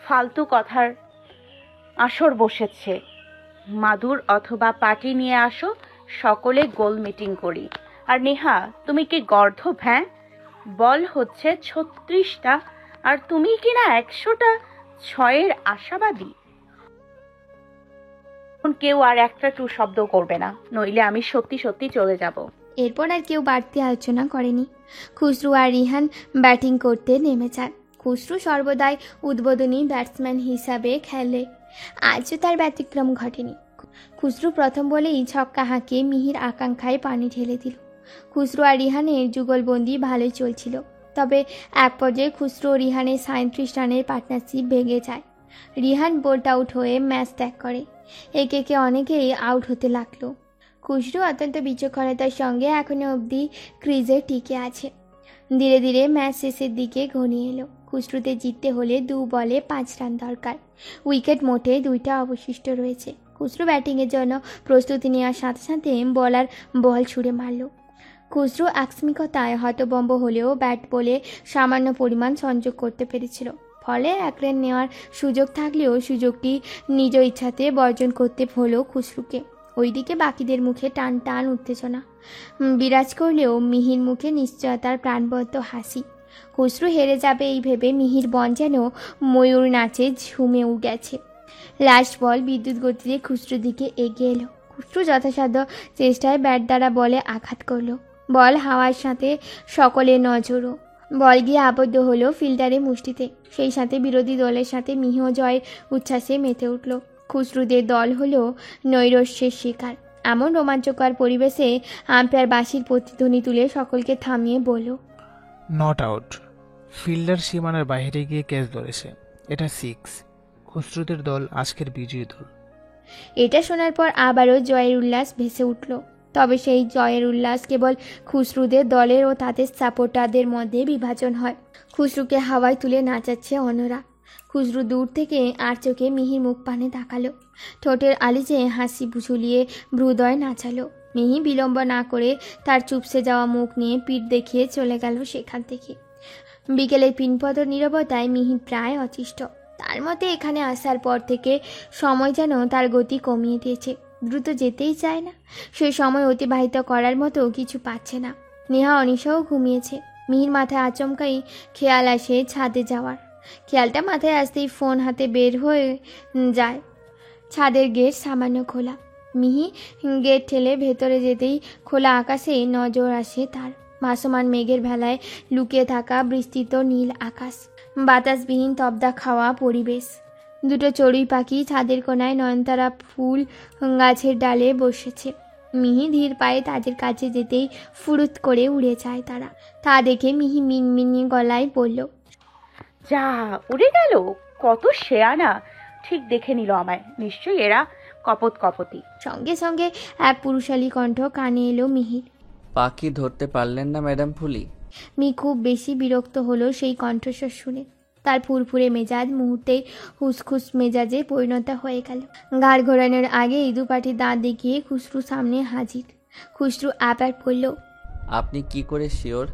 ফালতু কথার আসর বসেছে। মাদুর অথবা পার্টি নিয়ে আসো, সকলে গোল মিটিং করি। আর নেহা, তুমি কি গর্ধব? হ্যাঁ, বল হচ্ছে 36টা, আর তুমি কিনা 100টা 6-এর আশাবাদী। এখন কেউ আর একটা টু শব্দ করবে না, নইলে আমি সত্যি সত্যি চলে যাব। এরপর আর কেউ বাড়তি আলোচনা করেনি। খুসরু আর রিহান ব্যাটিং করতে নেমে যায়। খুসরু সর্বদাই উদ্বোধনী ব্যাটসম্যান হিসাবে খেলে, আজও তার ব্যতিক্রম ঘটেনি। খুসরু প্রথম বলেই ছক্কা হাঁকিয়ে মিহির আকাঙ্ক্ষায় পানি ঢেলে দিল। খুসরু আর রিহানের যুগলবন্দি ভালোই চলছিল, তবে এক পর্যায়ে খুসরু ও রিহানের 37 রানের পার্টনারশিপ ভেঙে যায়। রিহান বোল্ট আউট হয়ে ম্যাচ ত্যাগ করে। একে একে অনেকেই আউট হতে লাগলো। খুসরু অত্যন্ত বিচক্ষণতার সঙ্গে এখনো অবধি ক্রিজে টিকে আছে। ধীরে ধীরে ম্যাচ শেষের দিকে ঘনিয়ে এলো। খুসরুতে জিততে হলে 2 বলে 5 রান দরকার। উইকেট মোটে 2টা অবশিষ্ট রয়েছে। খুসরু ব্যাটিংয়ের জন্য প্রস্তুতি নেওয়ার সাথে সাথে বলার বল ছুঁড়ে মারল। খুসরু আকস্মিকতায় হতভম্ব হলেও ব্যাট বলে সামান্য পরিমাণ সংযোগ করতে পেরেছিল। ফলে 1 রান নেওয়ার সুযোগ থাকলেও সুযোগটি নিজ ইচ্ছাতে বর্জন করতে হলো খুসরুকে। ওইদিকে বাকিদের মুখে টান টান উত্তেজনা বিরাজ করলেও মিহির মুখে নিশ্চয়তার প্রাণবন্ত হাসি। খুসরু হেরে যাবে এই ভেবে মিহির বন যেন ময়ূর নাচে ঝুমে গেছে। লাস্ট বল বিদ্যুৎ গতিতে খুসরুর দিকে এগিয়ে এলো। খুসরু যথাসাধ্য চেষ্টায় ব্যাট দ্বারা বলে আঘাত করলো। বল হাওয়ার সাথে সকলের নজরও। বল গিয়ে আবদ্ধ হলো ফিল্ডারের মুষ্টিতে। সেই সাথে বিরোধী দলের সাথে মিহিও জয়ের উচ্ছ্বাসে মেতে উঠল। খুসরুদের দল হলো নৈরাশ্যের শিকার। এমন রোমাঞ্চকর পরিবেশে আম্পায়ার বাঁশির প্রতিধ্বনি তুলে সকলকে থামিয়ে বলল, নট আউট। ফিল্ডার সীমানার বাইরে গিয়ে ক্যাচ ধরেছে, এটা 6। খুসরুদের দল আজকের বিজয়ী দল। এটা শোনার পর আবারও জয়ের উল্লাস ভেসে উঠল। তবে সেই জয়ের উল্লাস কেবল খুসরুদের দলের ও তাদের সাপোর্টারদের মধ্যে বিভাজন হয়। খুসরুকে হাওয়ায় তুলে নাচাচ্ছে অন্যরা। খুসরু দূর থেকে আর চোখে মিহির মুখ পানে তাকালো। ঠোঁটের আলিজে হাসি ঝুলিয়ে ভ্রুদয় নাচালো। মিহি বিলম্ব না করে তার চুপসে যাওয়া মুখ নিয়ে পিঠ দেখিয়ে চলে গেল সেখান থেকে। বিকেলের পিনপতর নীরবতায় মিহি প্রায় অতিষ্ঠ। তার মতে এখানে আসার পর থেকে সময় যেন তার গতি কমিয়ে দিয়েছে। দ্রুত যেতেই চায় না। সে সময় অতিবাহিত করার মতো কিছু পাচ্ছে না। নেহা অনিশাও ঘুমিয়েছে। মিহির মাথায় আচমকাই খেয়াল আসে ছাদে যাওয়ার। খেয়ালটা মাথায় আসতেই ফোন হাতে বের হয়ে যায়। ছাদের গেট সামান্য খোলা। মিহি গেট ঠেলে ভেতরে যেতেই খোলা আকাশে নজর আসে তার। ভাসমান মেঘের ভেলায় লুকিয়ে থাকা বিস্তৃত নীল আকাশ, বাতাসবিহীন তবদা খাওয়া পরিবেশ। 2টো চড়ুই পাখি ছাদের কোনায় নয়নতারা ফুল গাছের ডালে বসেছে। মিহি ধীর পায়ে তাদের কাছে যেতেই ফুরুত করে উড়ে যায় তারা। তা দেখে মিহি মিনমিনি গলায় বলল, যা, উড়ে গেল! কত শেয়ানা! ঠিক দেখে নিল আমায়। নিশ্চয়ই এরা কপতি। সঙ্গে সঙ্গে এক পুরুষালী কণ্ঠ কানে এলো মিহির। পাখি ধরতে পারলেন না ম্যাডাম ফুলি? মিহি খুব বেশি বিরক্ত হলো সেই কণ্ঠস্বর শুনে। তার ফুরফুরে মেজাজ মুহূর্তেই হুসখুস মেজাজে পরিণত হয়ে গেল। ঘাড় ঘোরানোর আগেই 2 পাটি দাঁত দেখিয়ে খুসরু সামনে হাজির। খুসরু আবার বলল, আপনি কি করে শিওর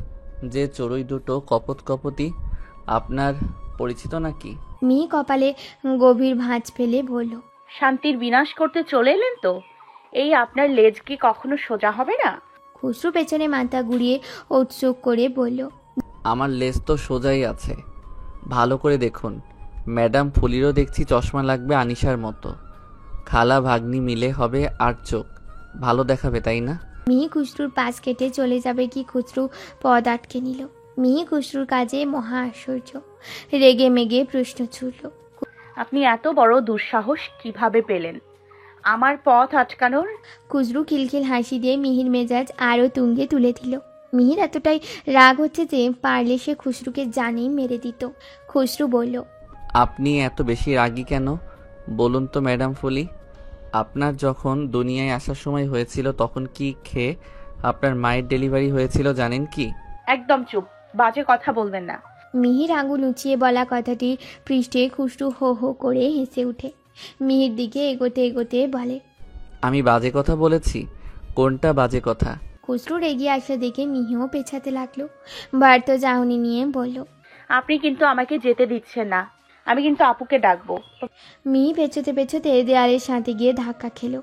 যে চড়ুই দুটো কপতি? আপনার পরিচিত নাকি? মিহি কপালে গভীর ভাঁজ ফেলে বলল, শান্তির বিনাশ করতে চলে এলেন তো? এই আপনার লেজ কি কখনো সোজা হবে না? খুসরু পেছনে মাথা ঘুরিয়ে উৎসুক করে বলল, আমার লেজ তো সোজাই আছে। ভালো করে দেখুন, ম্যাডাম ফুলিরও দেখছি চশমা লাগবে আনিশার মতো। খালা ভাগ্নি মিলে হবে 8 চোখ। ভালো দেখাবে, তাই না? মিহি খুসরুর পাশ কেটে চলে যাবে কি খুসরু পদ আটকে নিল। মিহি খুসরুর কাজে মহা আশ্চর্য। রেগে মেগে প্রশ্ন ছুড়ল, আপনি এত বড় দুঃসাহস কিভাবে পেলেন আমার পথ আটকানোর? খুসরু খিলখিল হাসি দিয়ে মিহির মেজাজ আরও তুঙ্গে তুলে দিল। মিহির এতটাই রাগ হচ্ছে যে পারলে সে খুসরুকে জানেই মেরে দিত। খুসরু বলল, আপনি এত বেশি রাগী কেন বলুন তো ম্যাডাম ফুলি? আপনার যখন দুনিয়ায় আসার সময় হয়েছিল তখন কি খেয়ে আপনার মায়ের ডেলিভারি হয়েছিল জানেন কি? একদম চুপ, বাজে কথা বলবেন না। মিহির আঙুল উঁচিয়ে বলা কথাটি পৃষ্ঠে খুশরু হো হো করে হেসে ওঠে। মিহির দিকে এগোতে এগোতে বলে, আমি বাজে কথা বলেছি? কোনটা বাজে কথা? খুসরুর এগিয়ে আসা দেখে মিহিও পেছাতে লাগলো। বার্ত চাহনি নিয়ে বলল, আপনি কিন্তু আমাকে যেতে দিচ্ছেন না, আমি কিন্তু আপুকে ডাকবো। মিহি পেছোতে পেছোতে দেয়ালের সাথে গিয়ে ধাক্কা খেলো।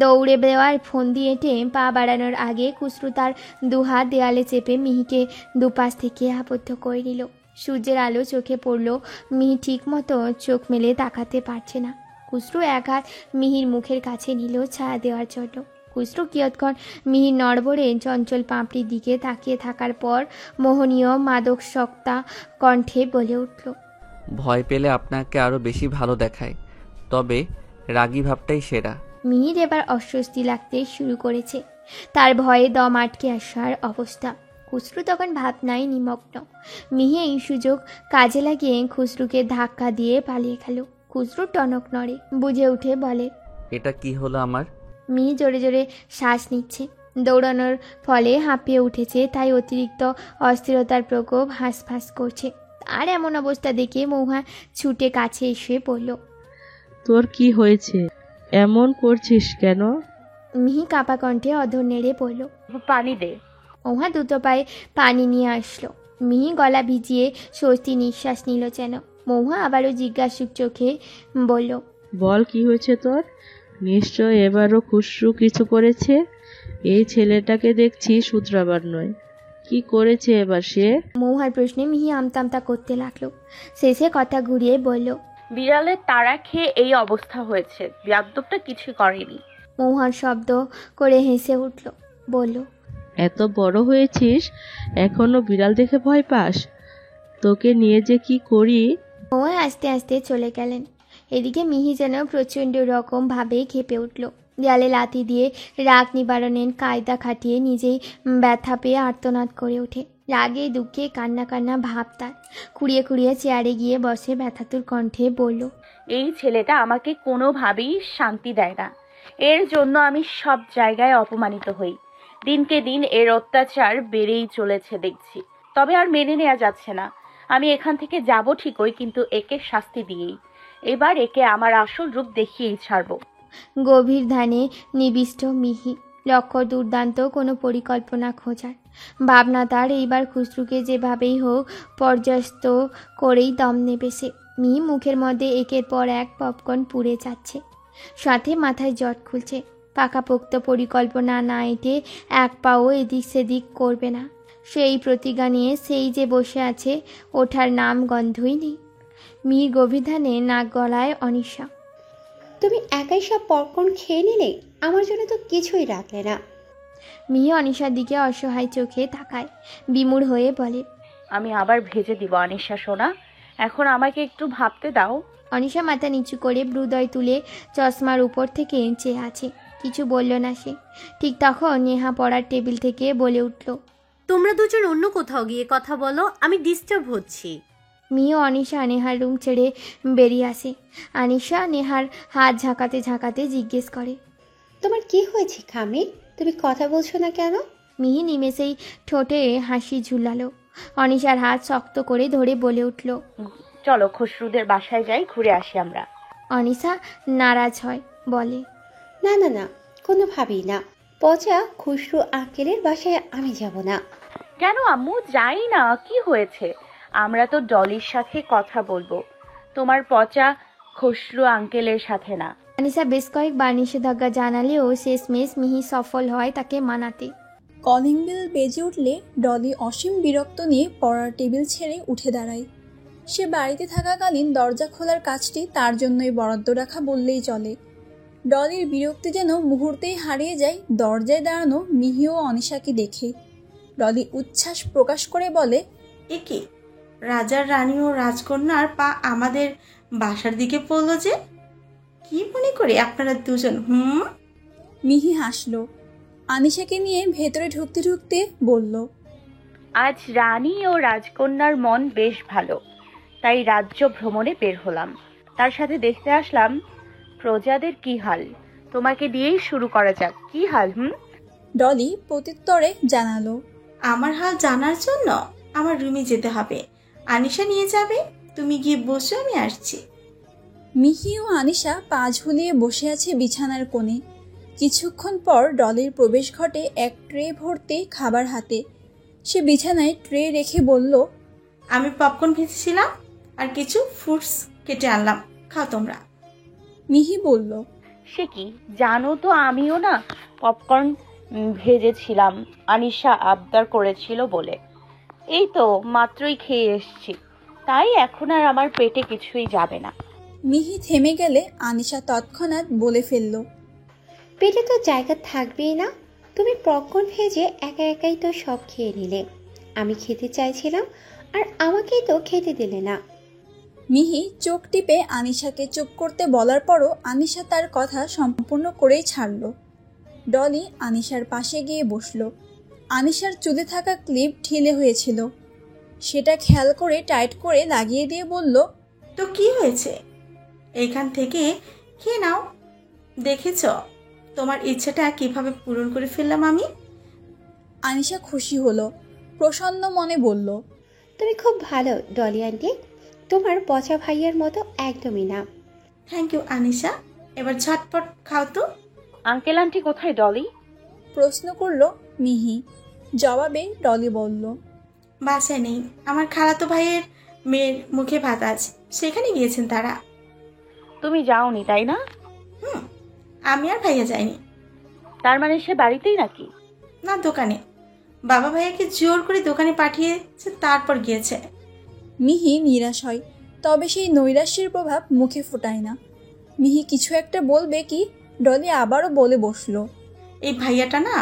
দৌড়ে দেওয়ার ফোন দিয়ে পা বাড়ানোর আগে খুসরু তার দুহাত দেয়ালে চেপে মিহিকে দুপাশ থেকে আবদ্ধ করে নিল। সূর্যের আলো চোখে পড়ল, মিহি ঠিক মতো চোখ মেলে তাকাতে পারছে না। খুসরু এক হাত মিহির মুখের কাছে নিল ছায়া দেওয়ার জন্য। খুসরু কিয়ৎক্ষণ মিহির নড়বড়ে চঞ্চল পাপড়ির দিকে তাকিয়ে থাকার পর মোহনীয় মাদকসক্তা কণ্ঠে বলে উঠল, ভয় পেলে আপনাকে আরো বেশি ভালো দেখায়, তবে রাগী ভাবটাই সেরা। মিহির এবার অস্বস্তি লাগতে শুরু করেছে। তার ভয়ে দম আটকে আসার অবস্থা। খুসরু তখন ভাবনায় নিমগ্ন। মিহি এই সুযোগ কাজে লাগিয়ে খুসরুকে ধাক্কা দিয়ে পালিয়ে গেল। খুসরু টনক নড়ে, বুঝে উঠে বলে, এটা কি হলো আমার? মিহি জোরে জোরে শ্বাস নিচ্ছে। দৌড়ানোর ফলে হাঁপিয়ে উঠেছে, তাই অতিরিক্ত অস্থিরতার প্রকোপ হাঁসফাঁস করছে। আর এমন অবস্থা দেখে মহুয়া ছুটে কাছে এসে বলল, তোর কি হয়েছে? এমন করছিস কেন? মিহি কাঁপা কণ্ঠে অধর নেড়ে বলল, পানি দে। মহুয়া দ্রুত পায়ে পানি নিয়ে আসলো। মিহি গলা ভিজিয়ে স্বস্তি নিঃশ্বাস নিল যেন। মহুয়া আবারও জিজ্ঞাসুক চোখে বলল, বল কি হয়েছে তোর? নিশ্চয় এবারও খুশরু কিছু করেছে। এই ছেলেটাকে দেখছি শুধরাবার নয়। কি করেছে এবার সে? মহুয়ার প্রশ্নে মিহি আমতামতা করতে লাগলো। শেষে কথা ঘুরিয়ে বলল, বিড়ালের তাড়া খেয়ে এই অবস্থা হয়েছে, বিয়াদ্দবটা কিছু করেনি। মহুয়ার শব্দ করে হেসে উঠল, বলল, এত বড় হয়েছিস এখনো বিড়াল দেখে ভয় পাস? তোকে নিয়ে যে কি করি। মহুয়া আস্তে আস্তে চলে গেলেন। এদিকে মিহি যেন প্রচণ্ড রকম ভাবে খেপে উঠল। দেয়ালে লাথি দিয়ে রাগ নিবারণের কায়দা খাটিয়ে নিজেই ব্যথা পেয়ে আর্তনাদ করে ওঠে। রাগে দুঃখে কান্না কান্না ভাব তার। খুঁড়িয়ে খুঁড়িয়ে চেয়ারে গিয়ে বসে ব্যথাতুর কণ্ঠে বলল, এই ছেলেটা আমাকে কোনোভাবেই শান্তি দেয় না। এর জন্য আমি সব জায়গায় অপমানিত হই। দিনকে দিন এর অত্যাচার বেড়েই চলেছে দেখছি। তবে আর মেনে নেওয়া যাচ্ছে না। আমি এখান থেকে যাব ঠিকই, কিন্তু একে শাস্তি দিয়েই। এবার একে আমার আসল রূপ দেখিয়েই ছাড়ব। গভীর ধ্যানে নিবিষ্ট মিহি। লক্ষ্য দুর্দান্ত কোনো পরিকল্পনা খোঁজার ভাবনা তার। এইবার খুসরুকে যেভাবেই হোক পর্যস্ত করেই দম নেবে সে। মিহি মুখের মধ্যে একের পর এক পপকর্ন পুড়ে যাচ্ছে, সাথে মাথায় জট খুলছে। পাকাপোক্ত পরিকল্পনা না এঁটে এক পাও এদিক সেদিক করবে না, সেই প্রতিজ্ঞা নিয়ে সেই যে বসে আছে, ওঠার নাম গন্ধই নেই। মিহি গভীর ধ্যানে নাক গলায় অনিশা, তুমি একাই সব পপকর্ন খেয়ে নিলে, আমার জন্য তো কিছুই রাখলে না। মিহি অনিশার দিকে অসহায় চোখে তাকায়, বিমূঢ় হয়ে বলে, আমি আবার ভেজে দিব অনিশা সোনা, এখন আমাকে একটু ভাবতে দাও। অনিশা মাথা নিচু করে ব্রুদয় তুলে চশমার উপর থেকে চেয়ে আছে। কিছু বলল না সে। ঠিক তখন নেহা পড়ার টেবিল থেকে বলে উঠল, তোমরা দুজন অন্য কোথাও গিয়ে কথা বলো, আমি ডিস্টার্ব হচ্ছি। মিহি অনিশা নেহার রুম ছেড়ে বেরিয়ে আসে। আনিশা নেহার হাত ঝাঁকাতে ঝাঁকাতে জিজ্ঞেস করে, তোমার কি হয়েছে খামি? তুমি কথা বলছো না কেন? মিহি নিমেষেই ঠোঁটে হাসি ঝুলালো। অনিশার হাত শক্ত করে ধরে বলে উঠল, চলো খুশরুদের বাসায় যাই, ঘুরে আসি আমরা। অনিশা নারাজ হয়, বলে, না না না, কোনোভাবেই না। পচা খুশরু আঙ্কেলের বাসায় আমি যাব না। কেন আম্মু? যাই না, কি হয়েছে? আমরা তো ডলির সাথে কথা বলবো, তোমার পচা খুশরু আঙ্কেলের সাথে না। আনিশা বেশ কয়েকবার নিষেধাজ্ঞা জানালেও শেষমেশ মিহি সফল হয় তাকে মানাতে। কলিং বেল বেজে উঠলে ডলি অসীম বিরক্ত নিয়ে পড়ার টেবিল ছেড়ে উঠে দাঁড়ায়। সে বাড়িতে থাকাকালীন দরজা খোলার কাজটি তার জন্যই বরাদ্দ রাখা বললেই চলে। ডলির বিরক্তি যেন মুহূর্তেই হারিয়ে যায় দরজায় দাঁড়ানো মিহি ও অনিশাকে দেখে। ডলি উচ্ছ্বাস প্রকাশ করে বলে, এ কি, রাজার রানী ও রাজকন্যার পা আমাদের বাসার দিকে পড়লো যে? কি মনে করে আপনারা দুজন? মিহি হাসল। আনিশাকে নিয়ে ভেতরে ঢুকতে ঢুকতে বলল, আজ রানী ও রাজকন্যার মন বেশ ভালো, তাই রাজ্য ভ্রমণে বের হলাম। তার সাথে দেখতে আসলাম প্রজাদের কি হাল। তোমাকে দিয়েই শুরু করা যাক। কি হাল? ডলি প্রত্যুত্তরে জানালো, আমার হাল জানার জন্য আমার রুমে যেতে হবে। আনিশা নিয়ে যাবে, তুমি গিয়ে বসো, আমি আসছি। মিহি ও আনিশা পা ঝুলিয়ে বসে আছে বিছানার কোণে। কিছুক্ষণ পর ডলির প্রবেশ ঘটে এক ট্রে ভর্তি খাবার হাতে। সে বিছানায় ট্রে রেখে বলল, আমি পপকর্ন ভেজেছিলাম আর কিছু ফ্রুটস কেটে আনলাম, খাও তোমরা। মিহি বলল, সে কি, জানো তো আমিও না পপকর্ন ভেজেছিলাম, আনিশা আবদার করেছিল বলে। এই তো মাত্রই খেয়ে এসেছি, তাই এখন আর আমার পেটে কিছুই যাবে না। মিহি থেমে গেলে আনিশা তৎক্ষণাৎ বলে ফেলল, পেটে তো জায়গা থাকবেই না। তুমি পপকর্ন ভেজে একা একাই তো সব খেয়ে নিলে। আমি খেতে চাইছিলাম আর আমাকেই তো খেতে দিলে না। মিহি চোখ টিপে আনিশাকে চুপ করতে বলার পরও আনিশা তার কথা সম্পূর্ণ করেই ছাড়ল। ডলি আনিশার পাশে গিয়ে বসল। আনিশার চুলে থাকা ক্লিপ ঢিলে হয়েছিল, সেটা খেয়াল করে টাইট করে লাগিয়ে দিয়ে বলল, তো কি হয়েছে, এখান থেকে খেয়ে নাও। দেখেছ তোমার ইচ্ছাটা কিভাবে পূরণ করে ফেললাম আমি। আনিশা খুশি হলো, প্রসন্ন মনে বলল, তুমি খুব ভালো ডলি আন্টি, তোমার পচা ভাইয়ের মতো একদমই না। থ্যাংক ইউ আনিশা, এবার ঝটপট খাও তো। আঙ্কেল আন্টি কোথায় ডলি? প্রশ্ন করল মিহি। জবাবে ডলি বলল, বাসায় নেই, আমার খালাতো ভাইয়ের মেয়ের মুখে ভাত আছে, সেখানে গিয়েছেন তারা। তুমি যাওনি তাই না? আমি আর ভাইয়া যাইনি। তার মানে সে বাড়িতেই নাকি? না, দোকানে। বাবা ভাইয়াকে জোর করে দোকানে পাঠিয়েছে, তারপর গিয়েছে। মিহি নিরাশ হয়, তবে সেই নৈরাশ্যের প্রভাব মুখে ফোটায় না। মিহি কিছু একটা বলবে কি ডলি আবারও বলে বসল, এই ভাইয়াটা না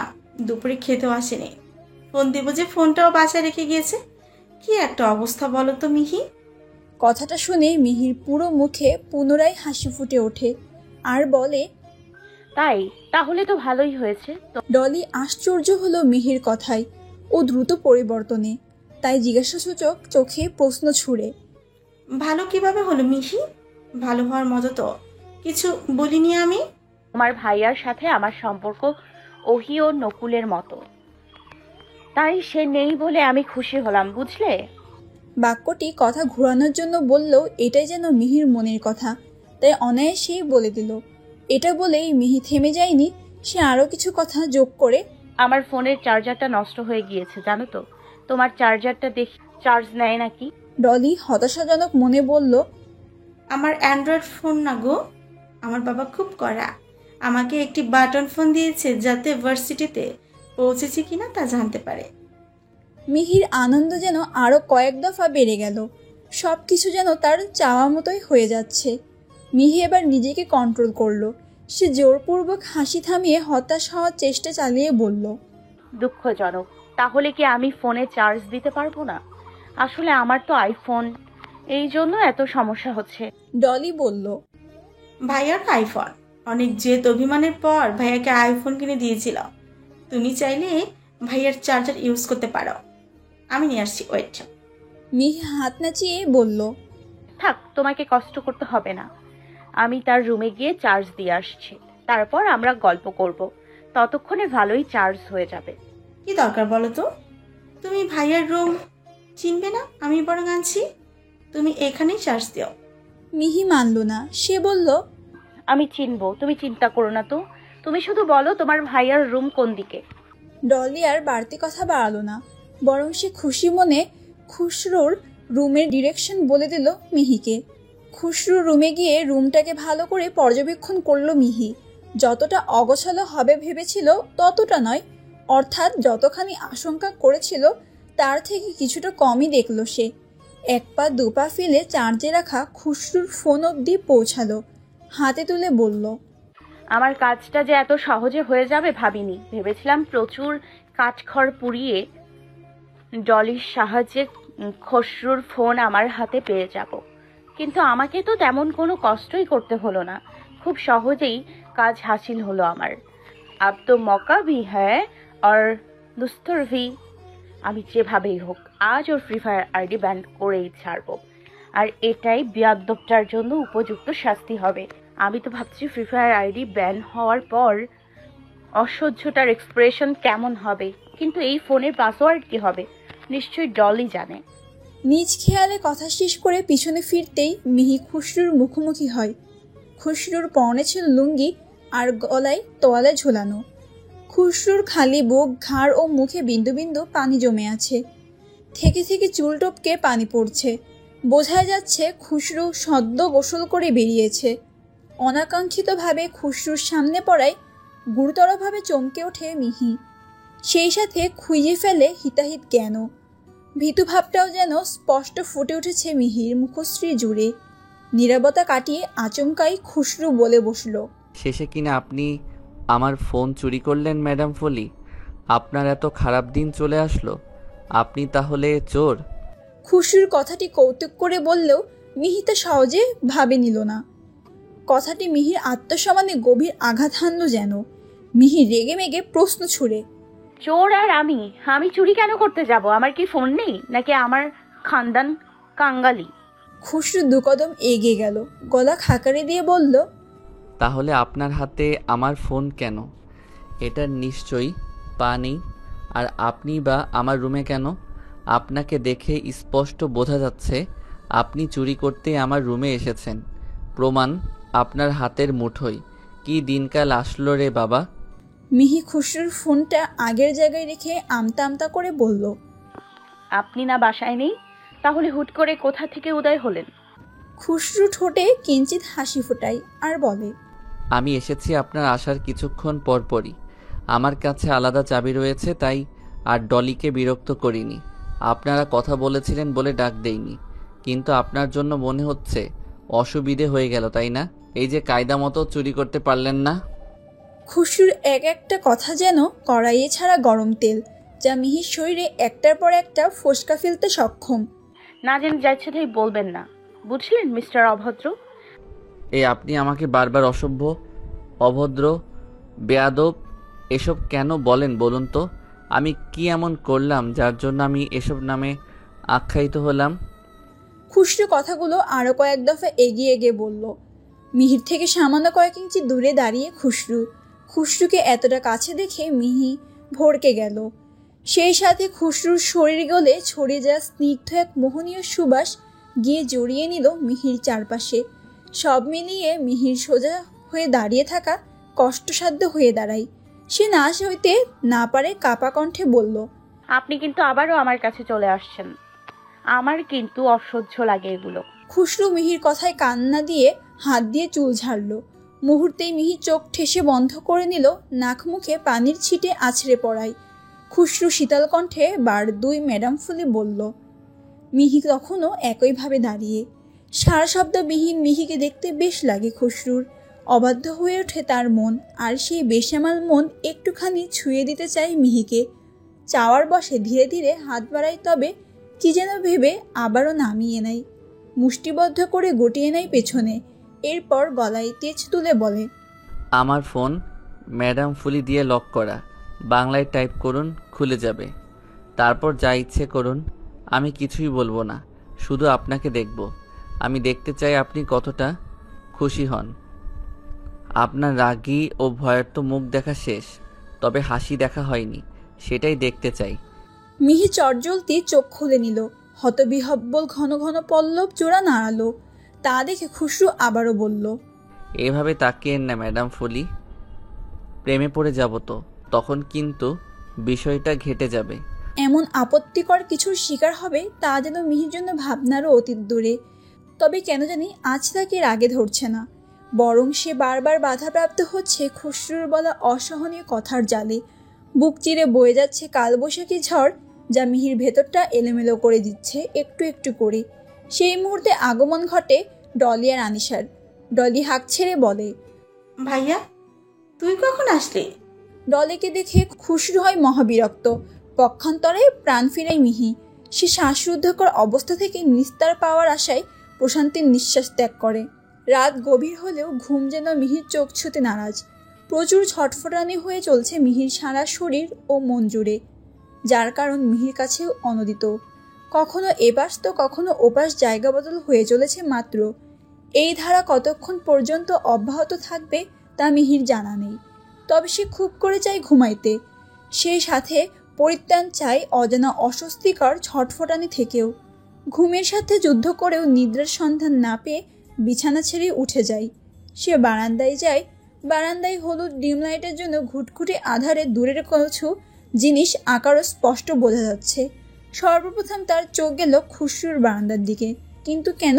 দুপুরে খেতেও আসেনি। ফোন দেব যে ফোনটাও বাসায় রেখে গিয়েছে। কি একটা অবস্থা বলো তো মিহি। কথাটা শুনে মিহির পুরো মুখে পুনরায় হাসি ফুটে ওঠে আর বলে, তাই তাহলে তো ভালোই হয়েছে। ডলি আশ্চর্য হলো মিহির কথায় ও দ্রুত পরিবর্তনে, তাই জিজ্ঞাসাসূচক চোখে প্রশ্ন ছুড়ে, ভালো কিভাবে হলো মিহি? ভালো হওয়ার মতো তো কিছু বলিনি আমি। আমার ভাইয়ার সাথে আমার সম্পর্ক ওহি ও নকুলের মতো, তাই সে নেই বলে আমি খুশি হলাম, বুঝলে? বাক্যটি কথা ঘোরানোর জন্য বললেও এটাই যেন মিহির মনের কথা, তাই অনায়াসেই বলে দিল। এটা বলেই মিহি থেমে যায়নি, সে আরও কিছু কথা যোগ করে, আমার ফোনের চার্জারটা নষ্ট হয়ে গিয়েছে জানো তো, তোমার চার্জারটা দেখি চার্জ নেয় নাকি। ডলি হতাশাজনক মনে বলল, আমার অ্যান্ড্রয়েড ফোন না গো, আমার বাবা খুব কড়া। আমাকে একটি বাটন ফোন দিয়েছে যাতে ভার্সিটিতে পৌঁছেছি কিনা তা জানতে পারে। মিহির আনন্দ যেন আরও কয়েক দফা বেড়ে গেল, সব কিছু যেন তার চাওয়া মতোই হয়ে যাচ্ছে। মিহি এবার নিজেকে কন্ট্রোল করলো। সে জোরপূর্বক হাসি থামিয়ে হতাশ হওয়ার চেষ্টা চালিয়ে বলল, দুঃখজনক, তাহলে কি আমি ফোনে চার্জ দিতে পারবো না? আসলে আমার তো আইফোন, এই জন্য এত সমস্যা হচ্ছে। ডলি বলল, ভাইয়ার আইফোন, অনেক জেদ অভিমানের পর ভাইয়াকে আইফোন কিনে দিয়েছিল। তুমি চাইলে ভাইয়ার চার্জার ইউজ করতে পারো, আমি নিয়ে আসছি, ওয়েট। মিহি হাত নাচিয়ে বলল, থাক, তোমাকে কষ্ট করতে হবে না, আমি তার রুমে গিয়ে চার্জ দিয়ে আসছি, তারপর আমরা গল্প করব, ততক্ষণে ভালোই চার্জ হয়ে যাবে। কি দরকার বলো তো? তুমি ভাইয়ার রুম চিনবে না? আমি বরং আনছি, তুমি এখানেই চার্জ দিও। মিহি মানল না, সে বলল, আমি চিনবো, তুমি চিন্তা করো না তো, তুমি শুধু বলো তোমার ভাইয়ার রুম কোন দিকে। ডলি আর বাড়তি কথা বাড়ালো না, বরং সে খুশি মনে খুশরুর রুমের ডিরেকশন বলে দিল মিহিকে। খুশরু রুমে গিয়ে রুমটাকে ভালো করে পর্যবেক্ষণ করলো মিহি। যতটা অগোছালো হবে ভেবেছিল ততটা নয়, অর্থাৎ যতখানি আশঙ্কা করেছিল তার থেকে কিছুটা কমই দেখল সে। এক পা দুপা ফেলে চার্জে রাখা খুশরুর ফোন অবধি পৌঁছালো, হাতে তুলে বলল, আমার কাজটা যে এত সহজে হয়ে যাবে ভাবিনি, ভেবেছিলাম প্রচুর কাঠখড় পুড়িয়ে ডলির সাহায্যে খসরুর ফোন আমার হাতে পেয়ে যাব, কিন্তু আমাকে তো তেমন কোনো কষ্টই করতে হলো না, খুব সহজেই কাজ হাসিল হলো আমার। আব তো মৌকা ভি হ্যায় আর দুস্তর ভি। আমি যেভাবেই হোক আজ ওর ফ্রি ফায়ার আইডি ব্যান করেই ছাড়বো, আর এটাই বেয়াদবটার জন্য উপযুক্ত শাস্তি হবে। আমি তো ভাবছি ফ্রি ফায়ার আইডি ব্যান হওয়ার পর অসহ্যটার এক্সপ্রেশন কেমন হবে, কিন্তু এই ফোনের পাসওয়ার্ড কি হবে? নিশ্চয়ই ডলি জানে। নিজ খেয়ালে কথা শেষ করে পিছনে ফিরতেই মিহি খুশরুর মুখোমুখি হয়। খুশরুর পরনে ছিল লুঙ্গি আর গলায় তোয়ালে ঝোলানো। খুশরুর খালি বুক, ঘাড় ও মুখে বিন্দু বিন্দু পানি জমে আছে। থেকে থেকে চুল টপকে পানি পড়ছে। বোঝা যাচ্ছে খুশরু সদ্য গোসল করে বেরিয়েছে। অনাকাঙ্ক্ষিতভাবে খুশরুর সামনে পড়ায় গুরুতরভাবে চমকে ওঠে মিহি। সেই সাথে খুঁজে ফেলে হিতাহিত জ্ঞান। ভীতু ভাবটাও যেন স্পষ্ট ফুটে উঠেছে মিহির মুখশ্রী জুড়ে। নীরবতা কাটিয়ে আচমকাই খুশরু বলে বসল, শেষে কিনা আপনি আমার ফোন চুরি করলেন ম্যাডাম ফলি? আপনার এত খারাপ দিন চলে আসলো? আপনি তাহলে চোর? খুশরুর কথাটি কৌতুক করে বললেও মিহি তা সহজে ভাবে নিল না। কথাটি মিহির আত্মসম্মানে গভীর আঘাত হানল যেন। মিহি রেগে মেগে প্রশ্ন ছুড়ে, চোর আর আমি চুরি কেন করতে যাব? আমার কি ফোন নেই নাকি আমার খানদান কাঙ্গালি? খুশরু দুকদম এগিয়ে গেল, গলা খাকারি দিয়ে বলল, তাহলে আপনার হাতে আমার ফোন কেন? এটার নিশ্চয়ই পা নেই। আর আপনি বা আমার রুমে কেন? আপনাকে দেখে স্পষ্ট বোঝা যাচ্ছে আপনি চুরি করতে আমার রুমে এসেছেন। প্রমাণ আপনার হাতের মুঠোয়। কি দিনকাল আসলো রে বাবা। মিহি খুশরুর ফোনটা আগের জায়গায় রেখে আমতা আমতা করে বলল, আপনি না বাসায় নেই, তাহলে হুট করে কোথা থেকে উদয় হলেন? খুশরু ঠোঁটে কিঞ্চিত হাসি ফোটায় আর বলে, আমি এসেছি আপনার আসার কিছুক্ষণ পরপরই। আমার কাছে আলাদা চাবি রয়েছে, তাই আর ডলিকে বিরক্ত করিনি। আপনারা কথা বলেছিলেন বলে ডাক দেইনি, কিন্তু আপনার জন্য মনে হচ্ছে অসুবিধে হয়ে গেল, তাই না? এই যে কায়দা মতো চুরি করতে পারলেন না। খুশরুর এক একটা কথা যেন কড়াইয়ে ছাড়া গরম তেল, যা মিহির শরীরে একটার পর একটা ফোসকা ফেলতে সক্ষম। না জেনে যাচ্ছে তাই বলবেন না, বুঝলেন মিস্টার অভদ্র? এই আপনি আমাকে বারবার অসভ্য, অভদ্র, বেয়াদব এসব কেন বলেন বলুন তো? আমি কি এমন করলাম যার জন্য আমি এসব নামে আখ্যায়িত হলাম? খুশরু কথাগুলো আরো কয়েক দফা এগিয়ে এগিয়ে বলল। মিহির থেকে সামান্য কয়েক ইঞ্চি দূরে দাঁড়িয়ে খুশরুকে এতটা কাছে দেখে মিহি ভড়কে গেল। সেই সাথে খুশরুর শরীর গলে ছড়িয়ে যাওয়া স্নিগ্ধ এক মোহনীয় সুবাস গিয়ে জড়িয়ে নিল মিহির চারপাশে। সব মিলিয়ে মিহির সোজা হয়ে দাঁড়িয়ে থাকা কষ্টসাধ্য হয়ে দাঁড়ায়। সে না সইতে না পারে কাপা কণ্ঠে বলল, আপনি কিন্তু আবারও আমার কাছে চলে আসছেন। আমার কিন্তু অসহ্য লাগে এগুলো। খুশরু মিহির কথায় কান্না দিয়ে হাত দিয়ে চুল ঝাড়ল। মুহূর্তেই মিহি চোখ ঠেসে বন্ধ করে নিল, নাক মুখে পানির ছিটে আছড়ে পড়ায়। খুশরু শীতল কণ্ঠে বার দুই ম্যাডাম ফুলি বলল। মিহি তখনও একইভাবে দাঁড়িয়ে। সারা শব্দবিহীন মিহিকে দেখতে বেশ লাগে খুশরুর। অবাধ্য হয়ে ওঠে তার মন, আর সেই বেসামাল মন একটুখানি ছুঁয়ে দিতে চায় মিহিকে। চাওয়ার বসে ধীরে ধীরে হাত বাড়ায়, তবে কি যেন ভেবে আবারও নামিয়ে নেয়, মুষ্টিবদ্ধ করে গুটিয়ে নেয় পেছনে। এরপর গলায় তেজ তুলে বলে, আমার ফোন ম্যাডাম ফুলি দিয়ে লক করা। বাংলায় টাইপ করুন, খুলে যাবে। তারপর যা ইচ্ছে করুন, আমি কিছুই বলবো না, শুধু আপনাকে দেখব। আমি দেখতে চাই আপনি কতটা খুশি হন। আপনার রাগী ও ভয়ার্ত মুখ দেখা শেষ, তবে হাসি দেখা হয়নি, সেটাই দেখতে চাই। মিহি চটজলতি চোখ খুলে নিল। হতবিহব্বল ঘন ঘন পল্লব জোড়া নাড়ালো। তা দেখে খুশরু আবারও বলল, এভাবে তাকিয়েন না ম্যাডাম ফলি, প্রেমে পড়ে যাব তো, তখন কিন্তু বিষয়টা ঘেটে যাবে। এমন আপত্তিকর কিছুর শিকার হবে তা যেন মিহির জন্য ভাবনারও অতীত দূরে। তবে কেন জানি আজ তাকে রাগে ধরছে না, বরং সে বারবার বাধাপ্রাপ্ত হচ্ছে খুশরুর বলা অসহনীয় কথার জালে। বুক চিরে বয়ে যাচ্ছে কালবৈশাখী ঝড়, যা মিহির ভেতরটা এলোমেলো করে দিচ্ছে একটু একটু করে। সেই মুহূর্তে আগমন ঘটে ডলি আর আনিশার। ডলি হাঁক ছেড়ে বলে, ভাইয়া তুই কখন আসলি? ডলিকে দেখে খুশরু হয় মহাবিরক্ত। পক্ষান্তরে প্রাণ ফিরায় মিহি। সে শ্বাসরুদ্ধকর অবস্থা থেকে নিস্তার পাওয়ার আশায় প্রশান্তির নিঃশ্বাস ত্যাগ করে। রাত গভীর হলেও ঘুম যেন মিহির চোখ ছুঁতে নারাজ। প্রচুর ছটফটানি হয়ে চলছে মিহির সারা শরীর ও মন জুড়ে, যার কারণ মিহির কাছেও অনদিত। কখনো এপাশ তো কখনো ওপাশ জায়গা বদল হয়ে চলেছে মাত্র। এই ধারা কতক্ষণ পর্যন্ত অব্যাহত থাকবে তা মিহির জানা নেই। তবে সে খুব করে চায় ঘুমাইতে। সেই সাথে পরিত্রাণ চায় অজানা অস্বস্তিকর ছটফটানি থেকেও। ঘুমের সাথে যুদ্ধ করেও নিদ্রার সন্ধান না পেয়ে বিছানা ছেড়ে উঠে যায়। সে বারান্দায় যায়। বারান্দায় হলুদ ডিম লাইটের জন্য ঘুটঘুটে আধারে দূরের কিছু জিনিস আকারও স্পষ্ট বোঝা যাচ্ছে। সর্বপ্রথম তার চোখ গেল খুশরুর বারান্দার দিকে, কিন্তু কেন